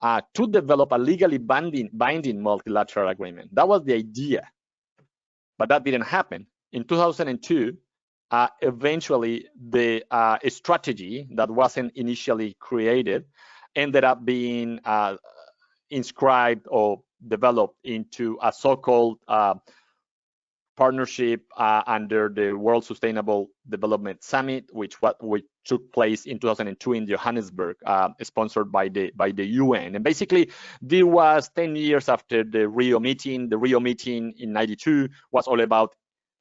to develop a legally binding multilateral agreement. That was the idea, but that didn't happen. In 2002, eventually the strategy that wasn't initially created ended up being inscribed or developed into a so-called partnership under the World Sustainable Development Summit, which took place in 2002 in Johannesburg, sponsored by the UN. And basically, this was 10 years after the Rio meeting. The Rio meeting in '92 was all about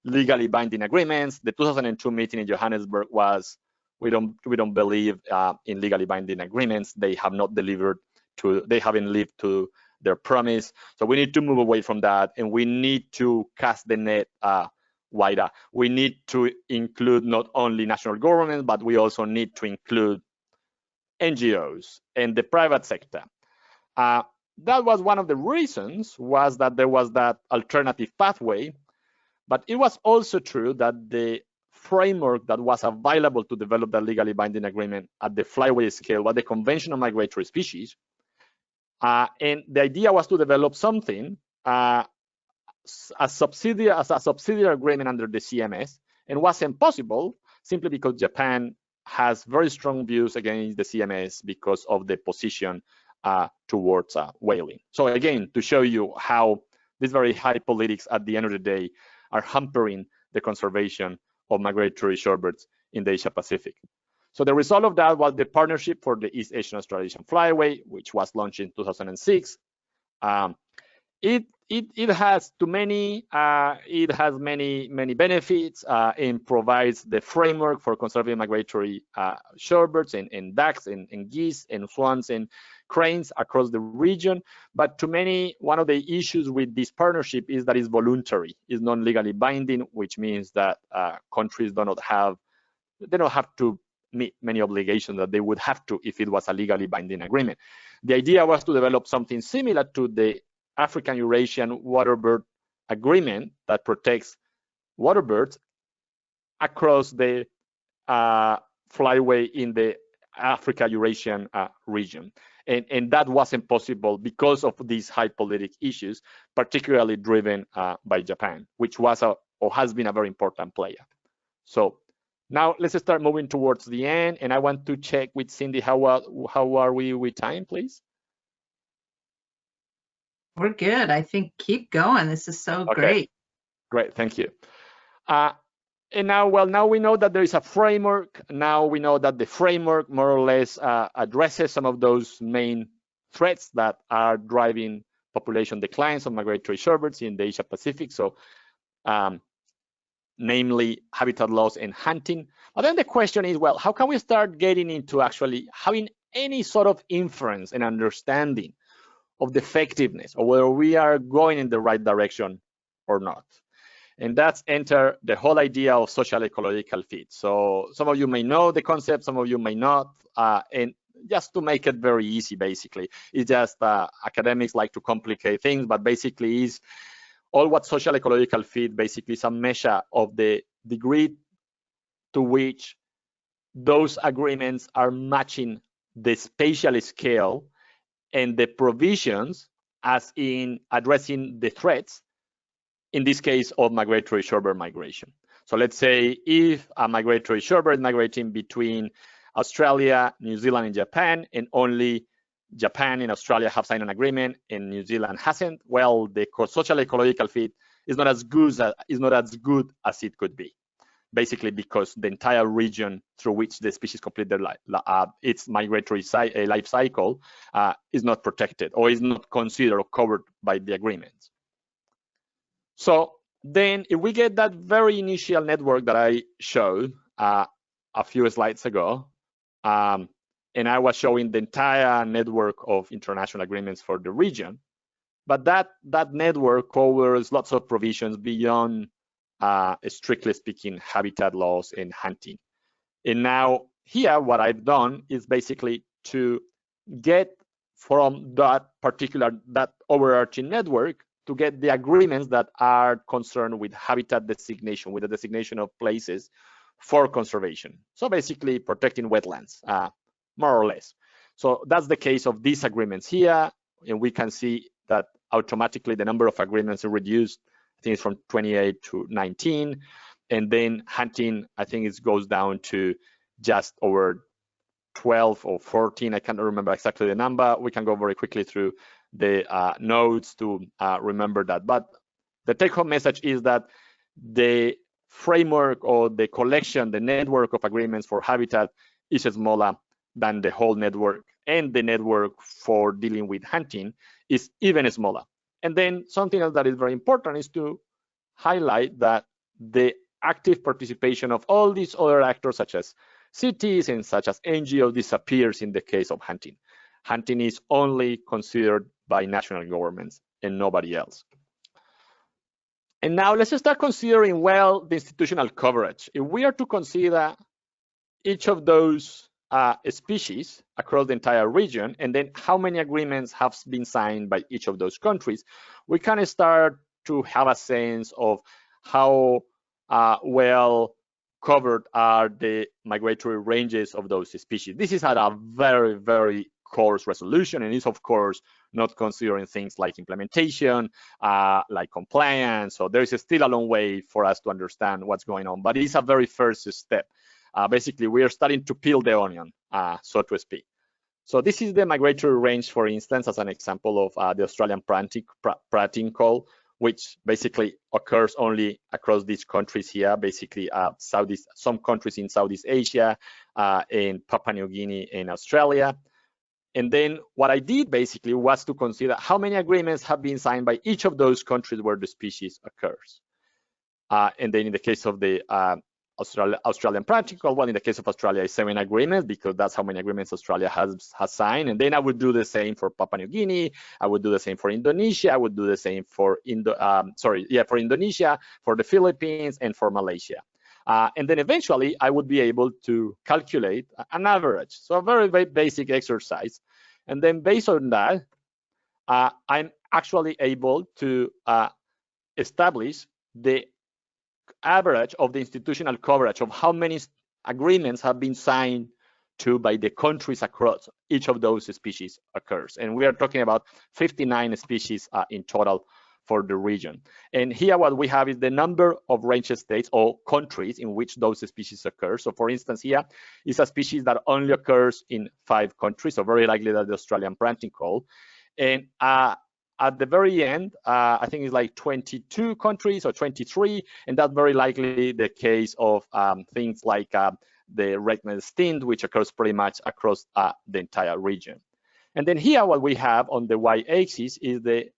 legally binding agreements. The 2002 meeting in Johannesburg was We don't believe in legally binding agreements. They haven't lived to their promise. So we need to move away from that, and we need to cast the net wider. We need to include not only national governments, but we also need to include NGOs and the private sector. That was one of the reasons, was that there was that alternative pathway, but it was also true that the framework that was available to develop that legally binding agreement at the flyway scale was the Convention on Migratory Species. And the idea was to develop something as a subsidiary agreement under the CMS, and wasn't possible simply because Japan has very strong views against the CMS because of the position towards whaling. So again, to show you how these very high politics at the end of the day are hampering the conservation of migratory shorebirds in the Asia Pacific. So the result of that was the Partnership for the East Asian Australasian Flyway, which was launched in 2006. It has many benefits and provides the framework for conserving migratory shorebirds and ducks and geese and swans and cranes across the region. But to many, one of the issues with this partnership is that it's voluntary, it's not legally binding, which means that countries do not have to meet many obligations that they would have to if it was a legally binding agreement. The idea was to develop something similar to the African Eurasian Waterbird Agreement that protects waterbirds across the flyway in the Africa Eurasian region. And that wasn't possible because of these high politic issues, particularly driven by Japan, which was or has been a very important player. So now let's start moving towards the end, and I want to check with Cindy, how are we with time, please? We're good. I think keep going. This is so great. Great, thank you. And now, well, now we know that there is a framework. Now we know that the framework more or less addresses some of those main threats that are driving population declines of migratory shorebirds in the Asia Pacific. So, namely habitat loss and hunting. But then the question is, well, how can we start getting into actually having any sort of inference and understanding of the effectiveness, or whether we are going in the right direction or not? And that's enter the whole idea of social ecological fit. So some of you may know the concept, some of you may not. And just to make it very easy, basically, it's just academics like to complicate things, but basically is all what social ecological fit basically is a measure of the degree to which those agreements are matching the spatial scale and the provisions as in addressing the threats, in this case of migratory shorebird migration. So let's say if a migratory shorebird migrating between Australia, New Zealand, and Japan, and only Japan and Australia have signed an agreement and New Zealand hasn't, well, the social ecological fit is not as good as it could be. Basically because the entire region through which the species complete their its migratory life cycle is not protected or is not considered or covered by the agreements. So then if we get that very initial network that I showed a few slides ago, and I was showing the entire network of international agreements for the region, but that network covers lots of provisions beyond strictly speaking habitat loss and hunting. And now here what I've done is basically to get from that overarching network to get the agreements that are concerned with habitat designation, with the designation of places for conservation. So basically protecting wetlands, more or less. So that's the case of these agreements here, and we can see that automatically the number of agreements are reduced. I think it's from 28 to 19, and then hunting, I think it goes down to just over 12 or 14. I can't remember exactly the number. We can go very quickly through the notes to remember that. But the take-home message is that the framework or the collection, the network of agreements for habitat is smaller than the whole network, and the network for dealing with hunting is even smaller. And then something else that is very important is to highlight that the active participation of all these other actors, such as cities and such as NGO disappears in the case of hunting. Hunting is only considered by national governments and nobody else. And now let's just start considering, well, the institutional coverage. If we are to consider each of those species across the entire region, and then how many agreements have been signed by each of those countries, we can start to have a sense of how well covered are the migratory ranges of those species. This is at a very, very coarse resolution, and is of course not considering things like implementation, like compliance. So there is still a long way for us to understand what's going on, but it's a very first step. Basically, we are starting to peel the onion, so to speak. So this is the migratory range, for instance, as an example of the Australian prating call, which basically occurs only across these countries here, basically some countries in Southeast Asia, in Papua New Guinea and Australia. And then what I did basically was to consider how many agreements have been signed by each of those countries where the species occurs. And then in the case of the Australian practical, well, in the case of Australia, it's 7 agreements because that's how many agreements Australia has signed. And then I would do the same for Papua New Guinea. I would do the same for Indonesia. I would do the same for for Indonesia, for the Philippines, and for Malaysia. And then eventually I would be able to calculate an average. So a very, very basic exercise. And then based on that, I'm actually able to establish the average of the institutional coverage of how many agreements have been signed to by the countries across each of those species occurs. And we are talking about 59 species in total for the region. And here what we have is the number of range states or countries in which those species occur. So for instance, here is a species that only occurs in 5 countries, so very likely that the Australian prating call. And at the very end, I think it's like 22 countries or 23, and that's very likely the case of things like the red-necked stint, which occurs pretty much across the entire region. And then here what we have on the y-axis is the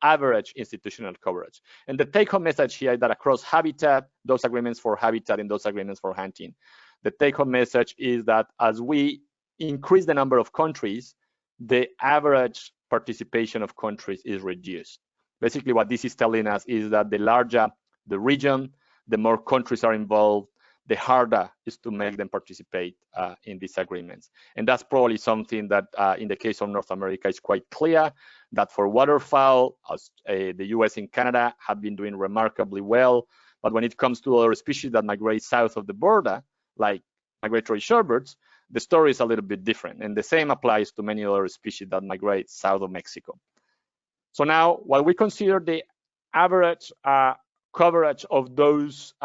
average institutional coverage. And the take-home message here is that across habitat, those agreements for habitat and those agreements for hunting, the take-home message is that as we increase the number of countries, the average participation of countries is reduced. Basically, what this is telling us is that the larger the region, the more countries are involved, the harder is to make them participate in these agreements. And that's probably something that in the case of North America is quite clear, that for waterfowl, the US and Canada have been doing remarkably well. But when it comes to other species that migrate south of the border, like migratory shorebirds, the story is a little bit different. And the same applies to many other species that migrate south of Mexico. So now, while we consider the average coverage of those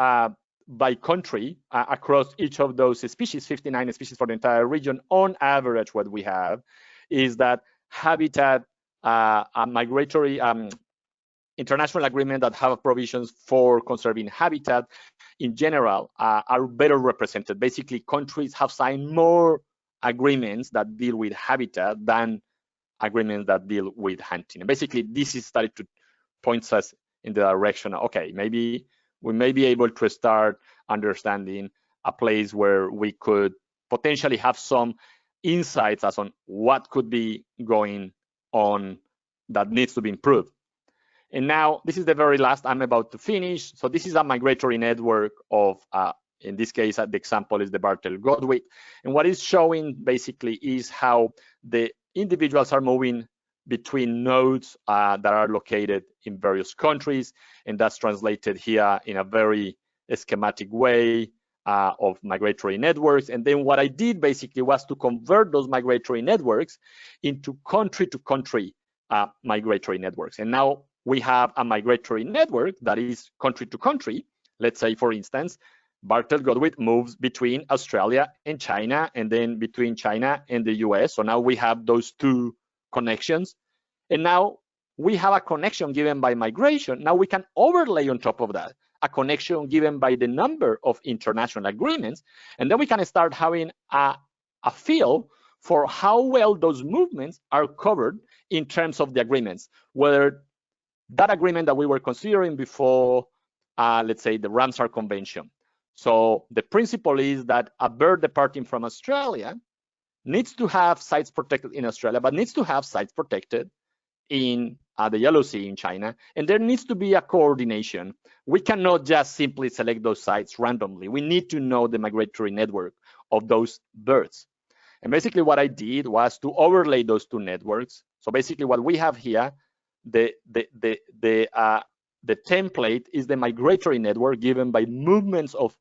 by country across each of those species, 59 species for the entire region, on average, what we have is that habitat, migratory international agreement that have provisions for conserving habitat in general are better represented. Basically, countries have signed more agreements that deal with habitat than agreements that deal with hunting. And basically, this is starting to point us in the direction, okay, maybe we may be able to start understanding a place where we could potentially have some insights as on what could be going on that needs to be improved. And now this is the very last I'm about to finish. So this is a migratory network of, in this case, the example is the Bartel-Godwit. And what it's showing basically is how the individuals are moving between nodes that are located in various countries. And that's translated here in a very schematic way of migratory networks. And then what I did basically was to convert those migratory networks into country-to-country migratory networks. And now we have a migratory network that is country to country. Let's say, for instance, Bartel-Godwit moves between Australia and China, and then between China and the US. So now we have those 2 connections. And now we have a connection given by migration. Now we can overlay on top of that a connection given by the number of international agreements. And then we can start having a feel for how well those movements are covered in terms of the agreements, whether that agreement that we were considering before, let's say the Ramsar Convention. So the principle is that a bird departing from Australia needs to have sites protected in Australia, but needs to have sites protected in the Yellow Sea in China, and there needs to be a coordination. We cannot just simply select those sites randomly. We need to know the migratory network of those birds. And basically what I did was to overlay those two networks. So basically what we have here, the template is the migratory network given by movements of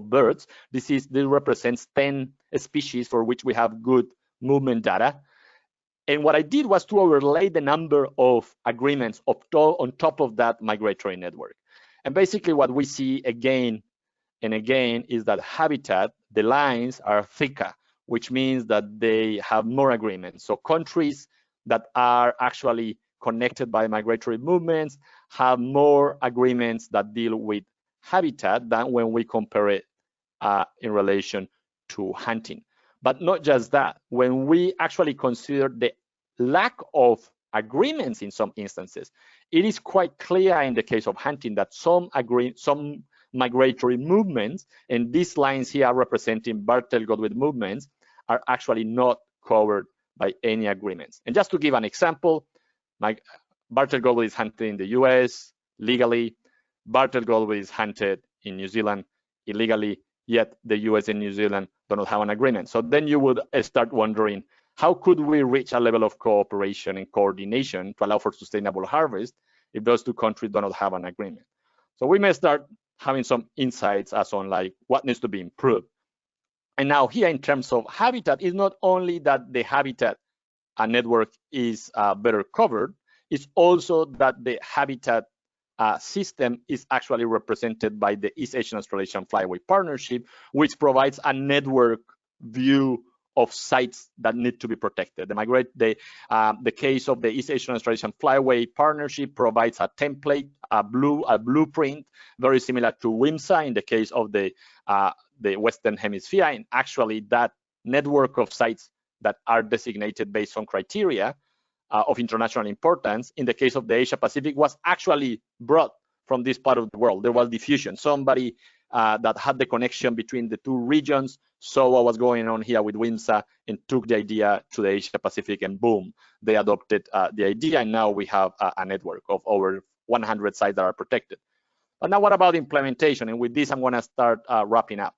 birds. This represents 10 species for which we have good movement data. And what I did was to overlay the number of agreements on top of that migratory network. And basically what we see again and again is that habitat, the lines are thicker, which means that they have more agreements. So countries that are actually connected by migratory movements have more agreements that deal with habitat than when we compare it in relation to hunting. But not just that, when we actually consider the lack of agreements in some instances, it is quite clear in the case of hunting that some migratory movements, and these lines here representing Bartel-Godwin movements, are actually not covered by any agreements. And just to give an example, Bartel-Godwin is hunted in the US legally, Bartel-Godwin is hunted in New Zealand illegally, yet the US and New Zealand do not have an agreement. So then you would start wondering, how could we reach a level of cooperation and coordination to allow for sustainable harvest if those two countries do not have an agreement? So we may start having some insights as on like what needs to be improved. And now here in terms of habitat, it's not only that the habitat network is better covered, it's also that the habitat system is actually represented by the East Asian Australasian Flyway Partnership, which provides a network view of sites that need to be protected. The case of the East Asian Australasian Flyway Partnership provides a template, a blueprint, very similar to WIMSA in the case of the Western Hemisphere. And actually that network of sites that are designated based on criteria of international importance, in the case of the Asia Pacific, was actually brought from this part of the world. There was diffusion. Somebody that had the connection between the two regions saw what was going on here with WIMSA and took the idea to the Asia Pacific, and boom, they adopted the idea, and now we have a network of over 100 sites that are protected. But now what about implementation? And with this, I'm gonna start wrapping up.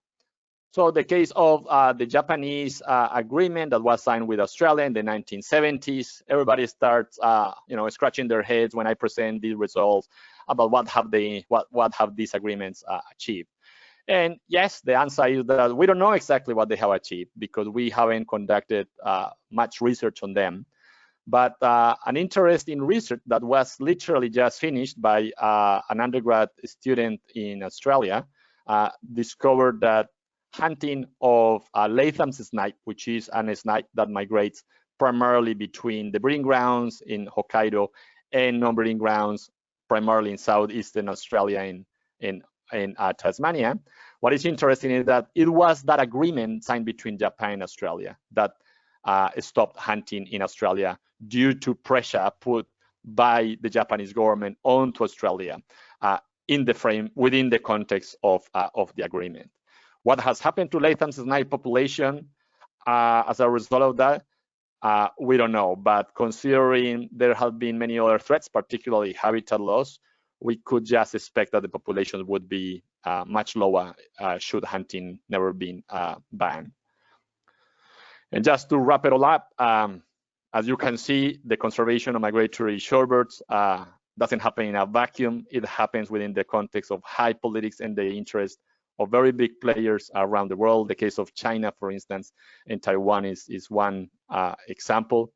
So the case of the Japanese agreement that was signed with Australia in the 1970s, everybody starts, scratching their heads when I present these results about what have these agreements achieved. And yes, the answer is that we don't know exactly what they have achieved because we haven't conducted much research on them. But an interesting research that was literally just finished by an undergrad student in Australia discovered that hunting of Latham's snipe, which is a snipe that migrates primarily between the breeding grounds in Hokkaido and non-breeding grounds primarily in southeastern Australia in Tasmania. What is interesting is that it was that agreement signed between Japan and Australia that stopped hunting in Australia due to pressure put by the Japanese government onto Australia within the context of the agreement. What has happened to Latham's snipe population as a result of that, we don't know. But considering there have been many other threats, particularly habitat loss, we could just expect that the population would be much lower should hunting never been banned. And just to wrap it all up, as you can see, the conservation of migratory shorebirds doesn't happen in a vacuum. It happens within the context of high politics and the interest of very big players around the world. The case of China, for instance, and Taiwan is one example.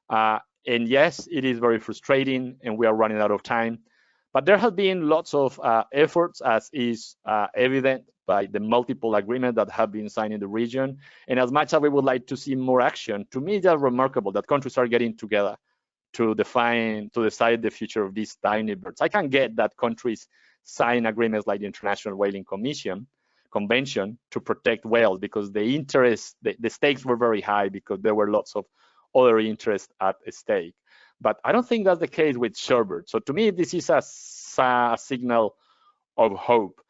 And yes, it is very frustrating and we are running out of time. But there have been lots of efforts, as is evident by the multiple agreements that have been signed in the region. And as much as we would like to see more action, to me, it's just remarkable that countries are getting together to decide the future of these tiny birds. I can get that countries sign agreements like the International Whaling Convention to protect whales because the stakes were very high because there were lots of other interests at stake. But I don't think that's the case with shorebirds. So to me, this is a signal of hope.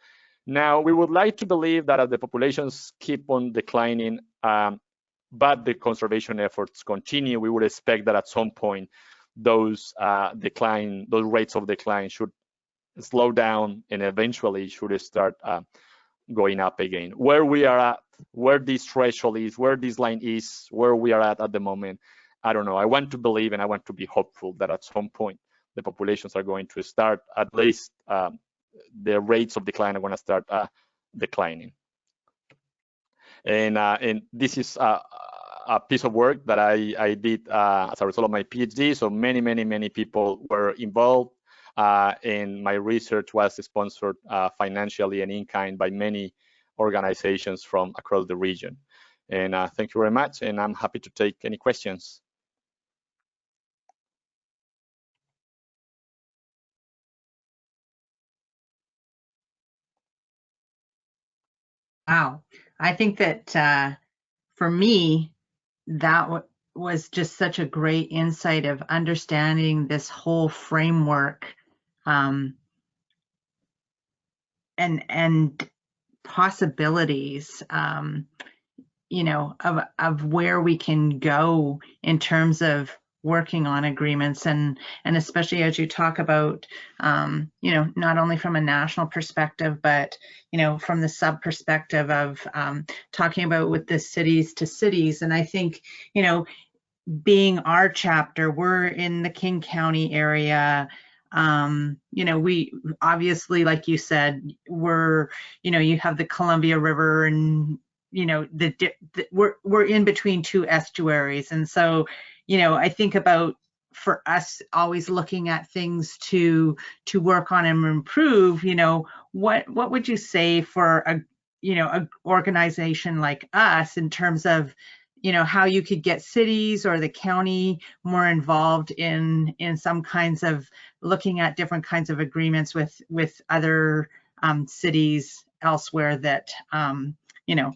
Now, we would like to believe that as the populations keep on declining, but the conservation efforts continue, we would expect that at some point those rates of decline should slow down and eventually should start going up again. Where we are at, where this threshold is, where this line is, where we are at the moment, I don't know. I want to believe and I want to be hopeful that at some point the populations are going to start, at least the rates of decline are going to start declining. And this is a piece of work that I did as a result of my PhD. So many people were involved, and my research was sponsored financially and in kind by many organizations from across the region. And thank you very much, and I'm happy to take any questions. Wow. I think that for me, that was just such a great insight of understanding this whole framework and possibilities, you know, of where we can go in terms of working on agreements, and especially as you talk about, you know, not only from a national perspective, but, you know, from the sub perspective of talking about with the cities to cities. And I think, you know, being our chapter, we're in the King County area. You know, we obviously, like you said, we're, you know, you have the Columbia River, and you know, we're in between two estuaries. And so, you know, I think about, for us, always looking at things to work on and improve. You know, what would you say for a, you know, an organization like us in terms of, you know, how you could get cities or the county more involved in some kinds of looking at different kinds of agreements with other cities elsewhere that, you know,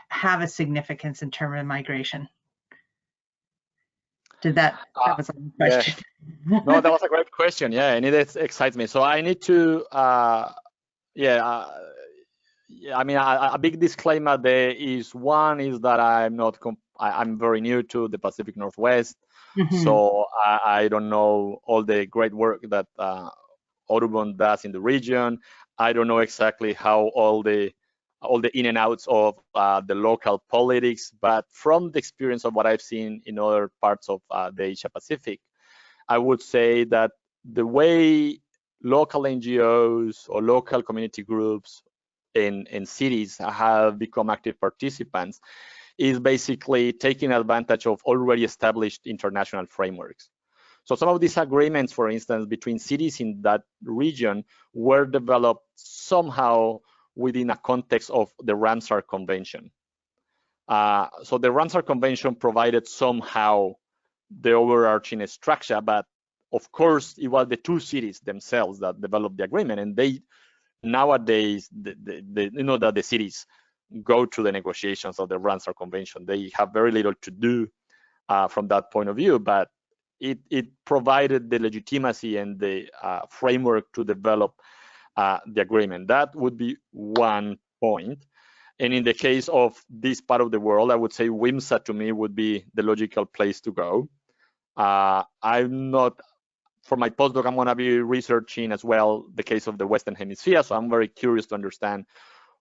have a significance in terms of migration? That was a question. Yeah. No, that was a great question. Yeah, and it excites me. So I need to, I mean, a big disclaimer there is, one is that I'm very new to the Pacific Northwest. Mm-hmm. So I don't know all the great work that Audubon does in the region. I don't know exactly how all the in and outs of the local politics, but from the experience of what I've seen in other parts of the Asia Pacific, I would say that the way local NGOs or local community groups in cities have become active participants is basically taking advantage of already established international frameworks. So some of these agreements, for instance, between cities in that region were developed somehow within a context of the Ramsar Convention. So the Ramsar Convention provided somehow the overarching structure, but of course it was the two cities themselves that developed the agreement, and they nowadays, you know, that the cities go to the negotiations of the Ramsar Convention. They have very little to do from that point of view, but it provided the legitimacy and the framework to develop the agreement. That would be one point. And in the case of this part of the world, I would say WIMSA to me would be the logical place to go. I'm not, for my postdoc, I'm going to be researching as well the case of the Western Hemisphere. So I'm very curious to understand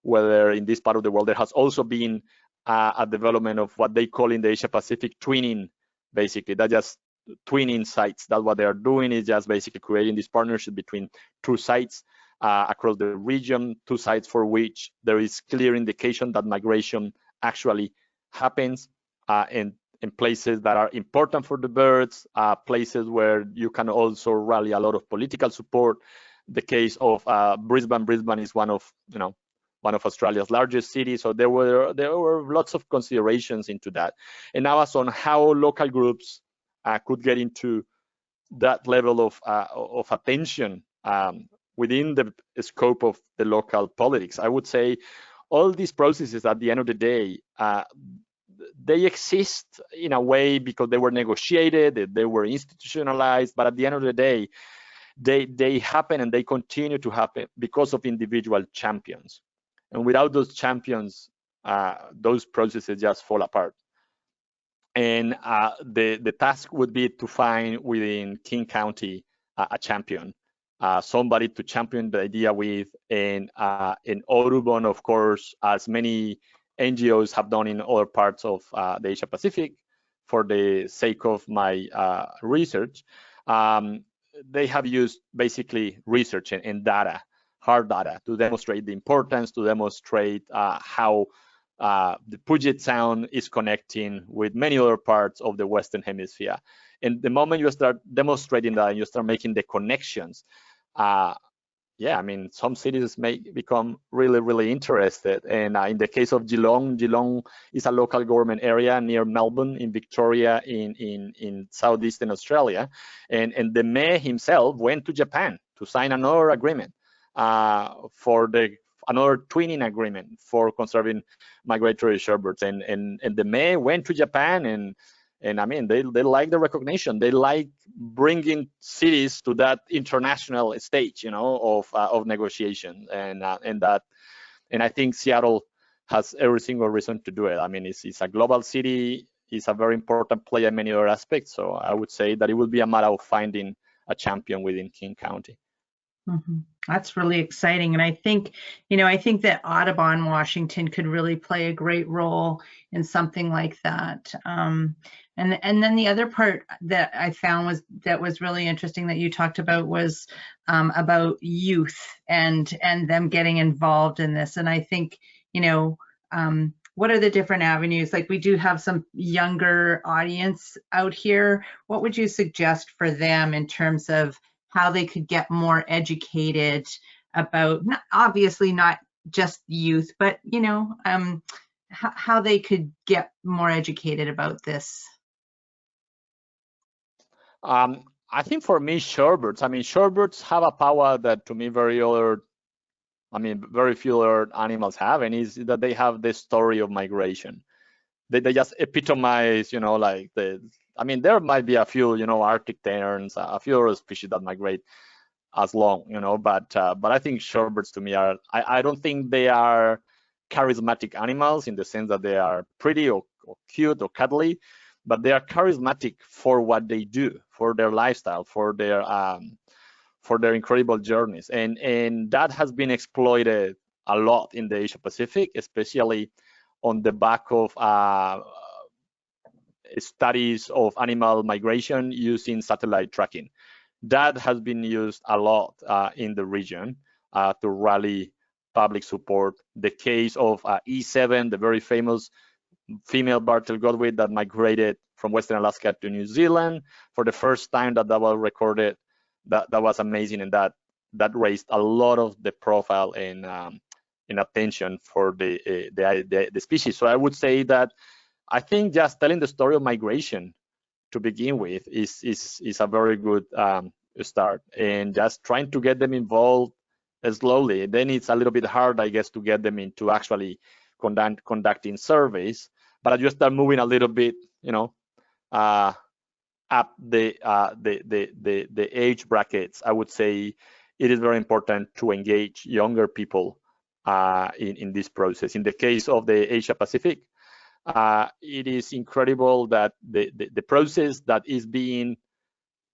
whether in this part of the world there has also been a development of what they call in the Asia Pacific twinning, basically. That just twinning sites. That's what they are doing, is just basically creating this partnership between two sites across the region, two sites for which there is clear indication that migration actually happens in places that are important for the birds, places where you can also rally a lot of political support. The case of Brisbane. Brisbane is one of Australia's largest cities, so there were lots of considerations into that. And now as on how local groups could get into that level of attention within the scope of the local politics. I would say all these processes, at the end of the day, they exist in a way because they were negotiated, they were institutionalized, but at the end of the day, they happen and they continue to happen because of individual champions. And without those champions, those processes just fall apart. And the task would be to find within King County a champion, somebody to champion the idea with. And in Audubon, of course, as many NGOs have done in other parts of the Asia Pacific, for the sake of my research, they have used basically research and data, hard data, to demonstrate the importance, to demonstrate how the Puget Sound is connecting with many other parts of the Western Hemisphere. And the moment you start demonstrating that and you start making the connections, yeah, I mean, some cities may become really, really interested. And in the case of Geelong is a local government area near Melbourne in Victoria in southeastern Australia. And the mayor himself went to Japan to sign another agreement for another twinning agreement for conserving migratory shorebirds. And the mayor went to Japan, and I mean, they like the recognition. They like bringing cities to that international stage, you know, of negotiation, and I think Seattle has every single reason to do it. I mean, it's a global city. It's a very important player in many other aspects. So I would say that it will be a matter of finding a champion within King County. Mm-hmm. That's really exciting. And I think, you know, I think that Audubon Washington could really play a great role in something like that. And then the other part that I found was really interesting that you talked about was about youth and them getting involved in this. And I think, you know, what are the different avenues? Like, we do have some younger audience out here. What would you suggest for them in terms of how they could get more educated about, obviously not just youth, but, you know, how they could get more educated about this? I think for me, shorebirds. I mean, shorebirds have a power that to me very few other animals have, and is that they have the story of migration. They just epitomize, you know, like I mean, there might be a few, you know, Arctic terns, a few other species that migrate as long, you know, but I think shorebirds to me are, I don't think they are charismatic animals in the sense that they are pretty or cute or cuddly, but they are charismatic for what they do, for their lifestyle, for their incredible journeys, and that has been exploited a lot in the Asia Pacific, especially on the back of studies of animal migration using satellite tracking. That has been used a lot in the region to rally public support. The case of E7, the very famous female Bartel godwit that migrated from Western Alaska to New Zealand for the first time that was recorded, that was amazing, and that raised a lot of the profile and attention for the species. So I would say that I think just telling the story of migration to begin with is a very good start, and just trying to get them involved slowly. Then it's a little bit hard, I guess, to get them into actually conducting surveys. But as you start moving a little bit, you know, up the age brackets, I would say it is very important to engage younger people in this process. In the case of the Asia Pacific, it is incredible that the process that is being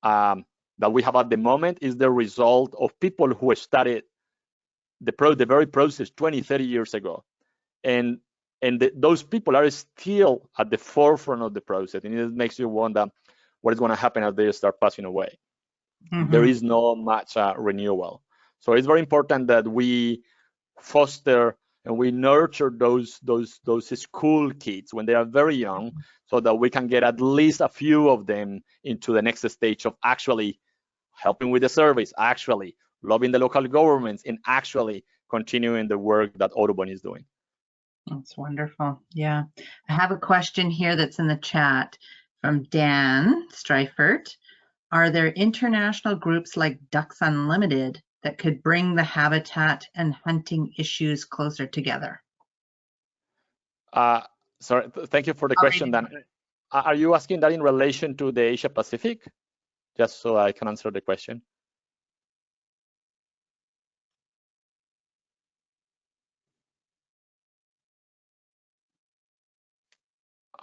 that we have at the moment is the result of people who studied the very process 20, 30 years ago, and those people are still at the forefront of the process, and it makes you wonder what is going to happen as they start passing away. Mm-hmm. There is no much renewal, so it's very important that we foster and we nurture those school kids when they are very young, so that we can get at least a few of them into the next stage of actually helping with the surveys, actually lobbying the local governments, and actually continuing the work that Audubon is doing. That's wonderful. Yeah. I have a question here that's in the chat from Dan Streifert. Are there international groups like Ducks Unlimited that could bring the habitat and hunting issues closer together? Sorry, thank you for the question, Dan. Are you asking that in relation to the Asia Pacific? Just so I can answer the question.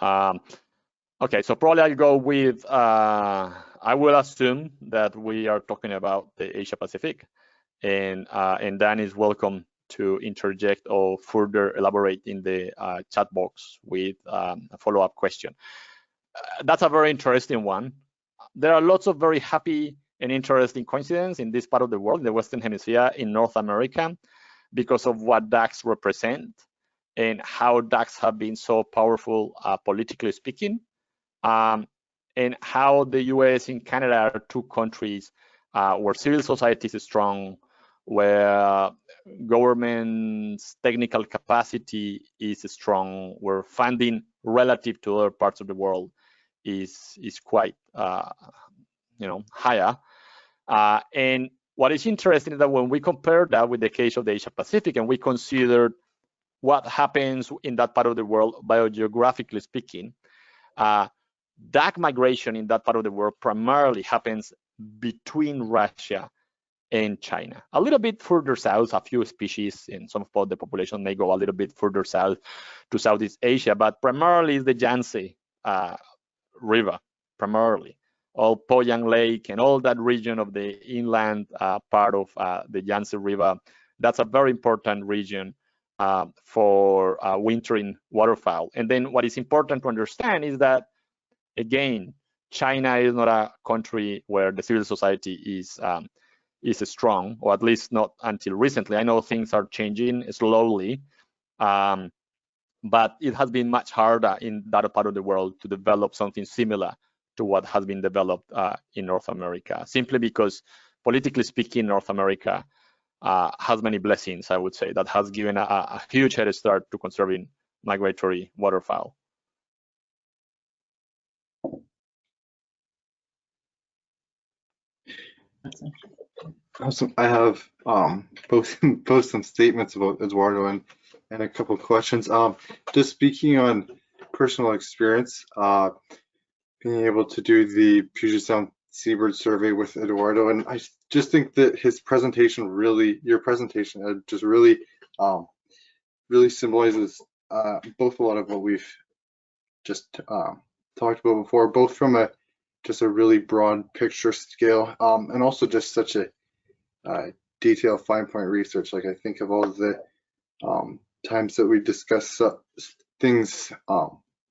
Okay, so probably I'll go with, I will assume that we are talking about the Asia Pacific, and Dan is welcome to interject or further elaborate in the chat box with a follow-up question. That's a very interesting one. There are lots of very happy and interesting coincidences in this part of the world, in the Western Hemisphere, in North America, because of what ducks represent and how ducks have been so powerful politically speaking. And how the US and Canada are two countries where civil society is strong, where government's technical capacity is strong, where funding relative to other parts of the world is quite higher. And what is interesting is that when we compare that with the case of the Asia Pacific and we consider what happens in that part of the world biogeographically speaking, duck migration in that part of the world primarily happens between Russia and China. A little bit further south, a few species in some of the population may go a little bit further south to Southeast Asia, but primarily it's the Yangtze River, primarily. All Poyang Lake and all that region of the inland part of the Yangtze River, that's a very important region for wintering waterfowl. And then what is important to understand is that, again, China is not a country where the civil society is strong, or at least not until recently. I know things are changing slowly, but it has been much harder in that part of the world to develop something similar to what has been developed in North America, simply because, politically speaking, North America has many blessings, I would say, that has given a huge head start to conserving migratory waterfowl. Awesome. I have both some statements about Eduardo and a couple of questions. Just speaking on personal experience, being able to do the Puget Sound Seabird survey with Eduardo, and I just think that his presentation really, your presentation, just really, really symbolizes both a lot of what we've just talked about before, both from just a really broad picture scale, and also just such a detailed fine point research. Like, I think of all the times that we discuss things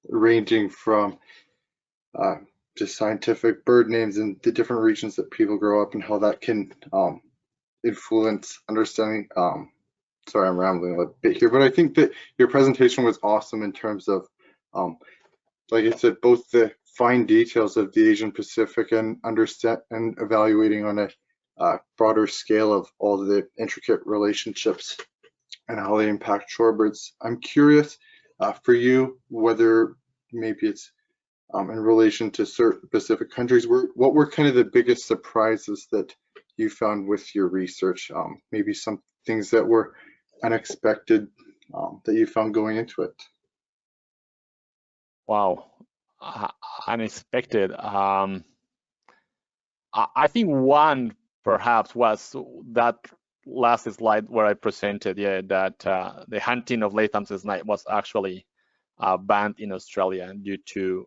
ranging from just scientific bird names and the different regions that people grow up and how that can influence understanding. Sorry, I'm rambling a bit here, but I think that your presentation was awesome in terms of, like I said, both the fine details of the Asian Pacific and understand and evaluating on a broader scale of all the intricate relationships and how they impact shorebirds. I'm curious for you whether maybe it's in relation to certain specific countries, what were kind of the biggest surprises that you found with your research? Maybe some things that were unexpected that you found going into it. Wow, unexpected. I think one perhaps was that last slide where I presented, that the hunting of Latham's snipe was actually banned in Australia due to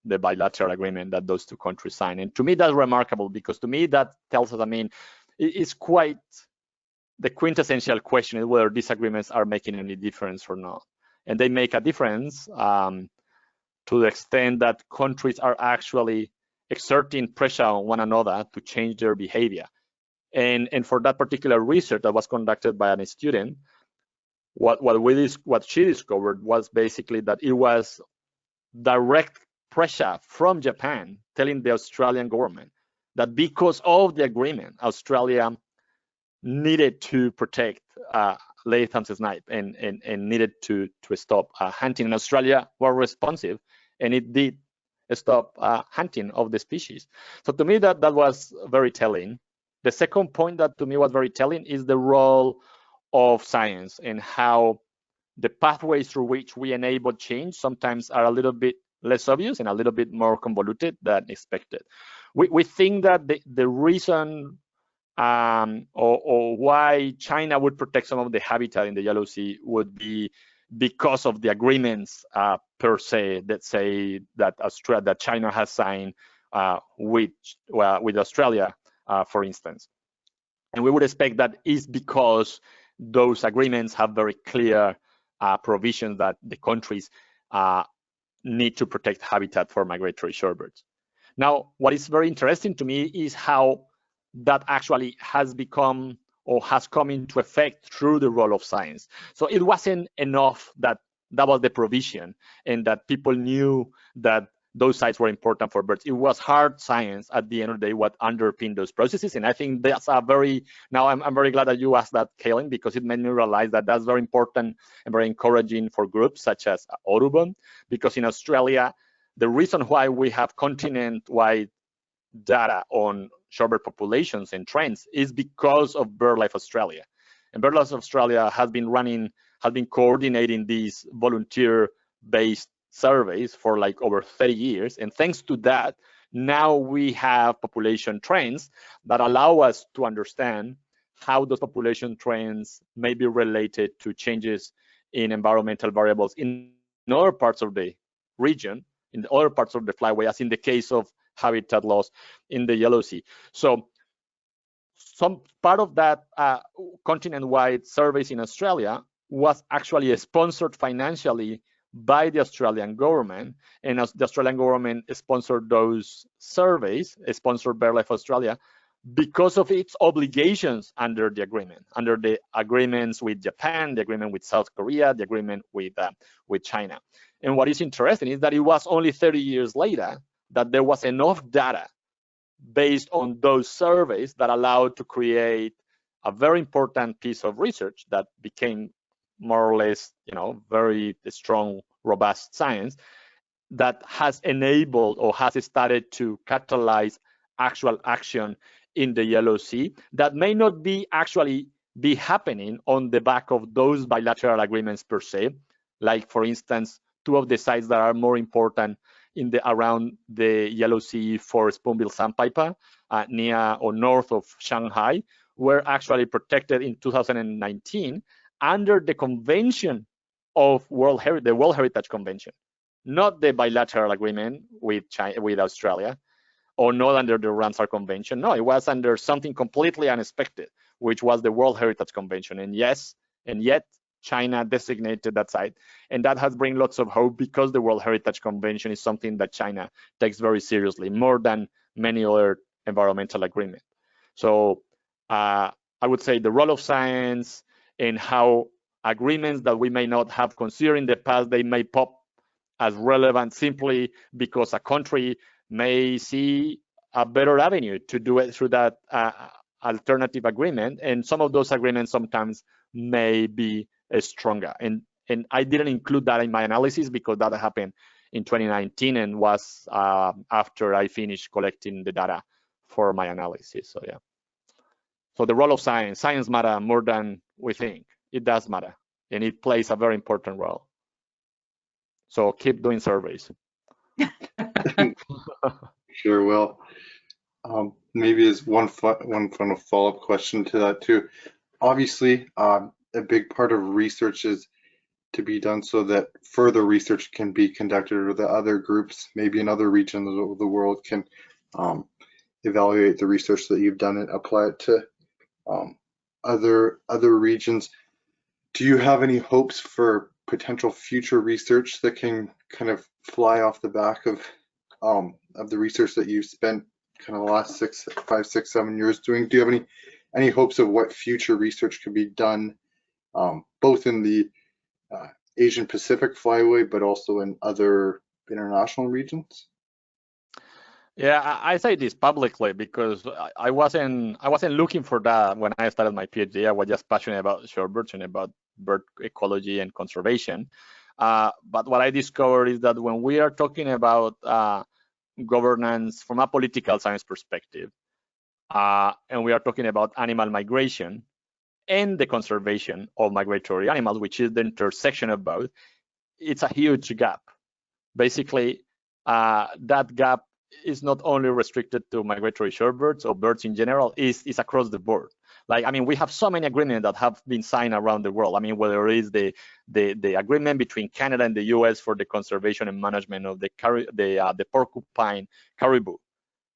the bilateral agreement that those two countries signed. And to me, that's remarkable, because to me, that tells us, I mean, it's quite the quintessential question is whether these agreements are making any difference or not. And they make a difference to the extent that countries are actually exerting pressure on one another to change their behavior. And for that particular research that was conducted by a student, what she discovered was basically that it was direct pressure from Japan telling the Australian government that because of the agreement, Australia needed to protect Latham's snipe and needed to stop hunting. And Australia were responsive, and it did stop hunting of the species. So to me, that was very telling. The second point that to me was very telling is the role of science and how the pathways through which we enable change sometimes are a little bit less obvious and a little bit more convoluted than expected. We think that the reason or why China would protect some of the habitat in the Yellow Sea would be because of the agreements per se that say that China has signed with Australia, for instance. And we would expect that is because those agreements have very clear provisions that the countries need to protect habitat for migratory shorebirds. Now, what is very interesting to me is how that actually has become or has come into effect through the role of science. So it wasn't enough that that was the provision and that people knew that those sites were important for birds. It was hard science at the end of the day what underpinned those processes. And I think that's a very, now I'm very glad that you asked that, Kaylin, because it made me realize that that's very important and very encouraging for groups such as Audubon, because in Australia, the reason why we have continent-wide data on shorebird populations and trends is because of BirdLife Australia. And BirdLife Australia has been coordinating these volunteer-based surveys for like over 30 years. And thanks to that, now we have population trends that allow us to understand how those population trends may be related to changes in environmental variables in other parts of the region, in other parts of the flyway, as in the case of habitat loss in the Yellow Sea. So some part of that continent-wide surveys in Australia was actually sponsored financially by the Australian government, and as the Australian government sponsored those surveys, sponsored BirdLife Australia, because of its obligations under the agreements with Japan, the agreement with South Korea, the agreement with China. And what is interesting is that it was only 30 years later that there was enough data based on those surveys that allowed to create a very important piece of research that became more or less, very strong, robust science that has enabled or has started to catalyze actual action in the Yellow Sea that may not be actually be happening on the back of those bilateral agreements per se. Like, for instance, two of the sites that are more important around the Yellow Sea for spoonbill sandpiper, near or north of Shanghai, were actually protected in 2019 under the convention of the World Heritage Convention, not the bilateral agreement with Australia, or not under the Ramsar Convention. No, it was under something completely unexpected, which was the World Heritage Convention. And yet China designated that site. And that has bring lots of hope because the World Heritage Convention is something that China takes very seriously, more than many other environmental agreements. So I would say the role of science and how agreements that we may not have considered in the past, they may pop as relevant simply because a country may see a better avenue to do it through that alternative agreement. And some of those agreements sometimes may be stronger. And I didn't include that in my analysis because that happened in 2019 and was after I finished collecting the data for my analysis. So yeah. So the role of science matters more than we think. It does matter, and it plays a very important role. So keep doing surveys. Sure will. Maybe as one final follow-up question to that too. Obviously, a big part of research is to be done so that further research can be conducted, or the other groups, maybe in other regions of the world, can evaluate the research that you've done and apply it to other regions. Do you have any hopes for potential future research that can kind of fly off the back of the research that you've spent kind of the last 5, 6, 7 years doing? Do you have any hopes of what future research could be done, both in the Asian Pacific flyway, but also in other international regions? Yeah, I say this publicly because I wasn't looking for that when I started my PhD. I was just passionate about shorebirds and about bird ecology and conservation. But what I discovered is that when we are talking about governance from a political science perspective, and we are talking about animal migration and the conservation of migratory animals, which is the intersection of both, it's a huge gap. Basically, that gap is not only restricted to migratory shorebirds or birds in general, is across the board. Like, I mean, we have so many agreements that have been signed around the world. I mean, whether it is the agreement between Canada and the US for the conservation and management of the porcupine caribou,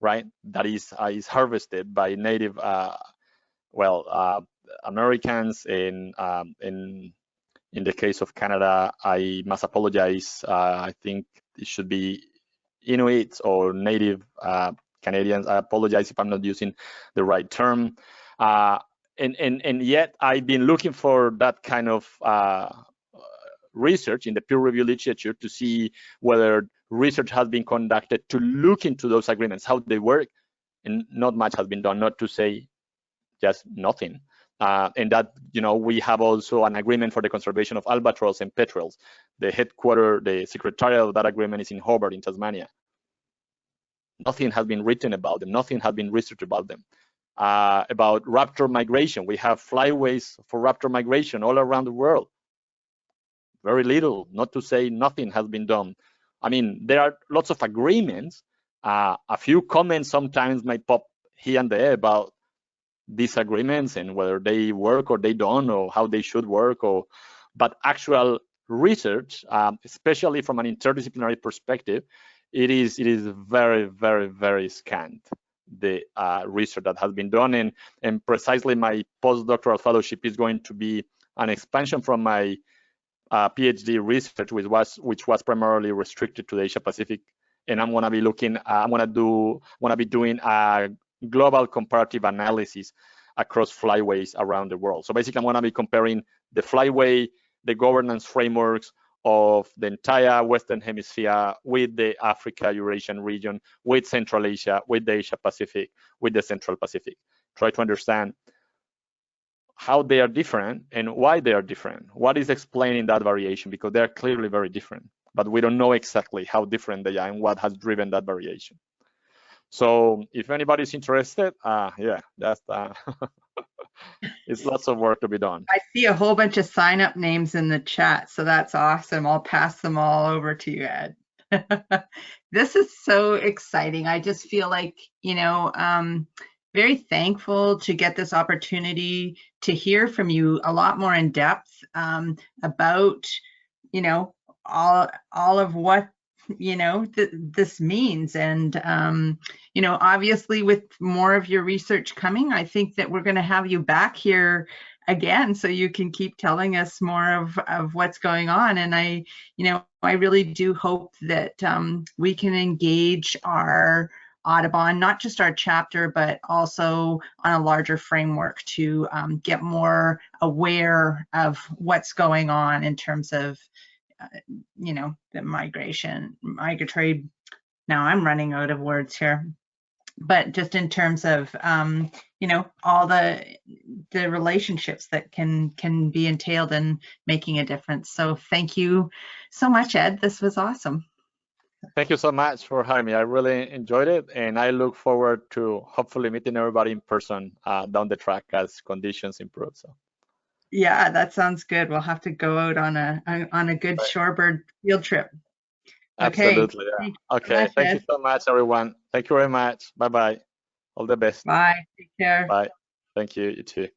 right? That is harvested by native, Americans. In the case of Canada, I must apologize. I think it should be Inuits or native Canadians. I apologize if I'm not using the right term. And yet I've been looking for that kind of research in the peer-reviewed literature to see whether research has been conducted to look into those agreements, how they work, and not much has been done, not to say just nothing. And that, we have also an agreement for the conservation of albatross and petrels. The secretariat of that agreement is in Hobart in Tasmania. Nothing has been written about them. Nothing has been researched about them. About raptor migration, we have flyways for raptor migration all around the world. Very little, not to say nothing has been done. I mean, there are lots of agreements. A few comments sometimes might pop here and there about these agreements and whether they work or they don't, or how they should work, but actual research, especially from an interdisciplinary perspective, it is very, very, very scant, the research that has been done. And precisely my postdoctoral fellowship is going to be an expansion from my PhD research, which was primarily restricted to the Asia Pacific. And I'm going to be doing a global comparative analysis across flyways around the world. So basically, I'm going to be comparing the flyway, the governance frameworks of the entire Western Hemisphere with the Africa Eurasian region, with Central Asia, with the Asia Pacific, with the Central Pacific. Try to understand how they are different and why they are different. What is explaining that variation? Because they're clearly very different, but we don't know exactly how different they are and what has driven that variation. So if anybody's interested, yeah, that's it's lots of work to be done. I see a whole bunch of sign up names in the chat, so that's awesome. I'll pass them all over to you, Ed. This is so exciting. I just feel like, very thankful to get this opportunity to hear from you a lot more in depth about, all of what this means. And obviously with more of your research coming, I think that we're going to have you back here again so you can keep telling us more of what's going on. And I really do hope that we can engage our Audubon, not just our chapter, but also on a larger framework to get more aware of what's going on in terms of the migratory, now I'm running out of words here, but just in terms of, all the relationships that can be entailed in making a difference. So thank you so much, Ed. This was awesome. Thank you so much for having me. I really enjoyed it, and I look forward to hopefully meeting everybody in person down the track as conditions improve. So. Yeah, that sounds good. We'll have to go out on a good shorebird field trip. Okay. Absolutely. Yeah. Okay. Thank you so much, everyone. Thank you very much. Bye-bye. All the best. Bye. Take care. Bye. Thank you. You too.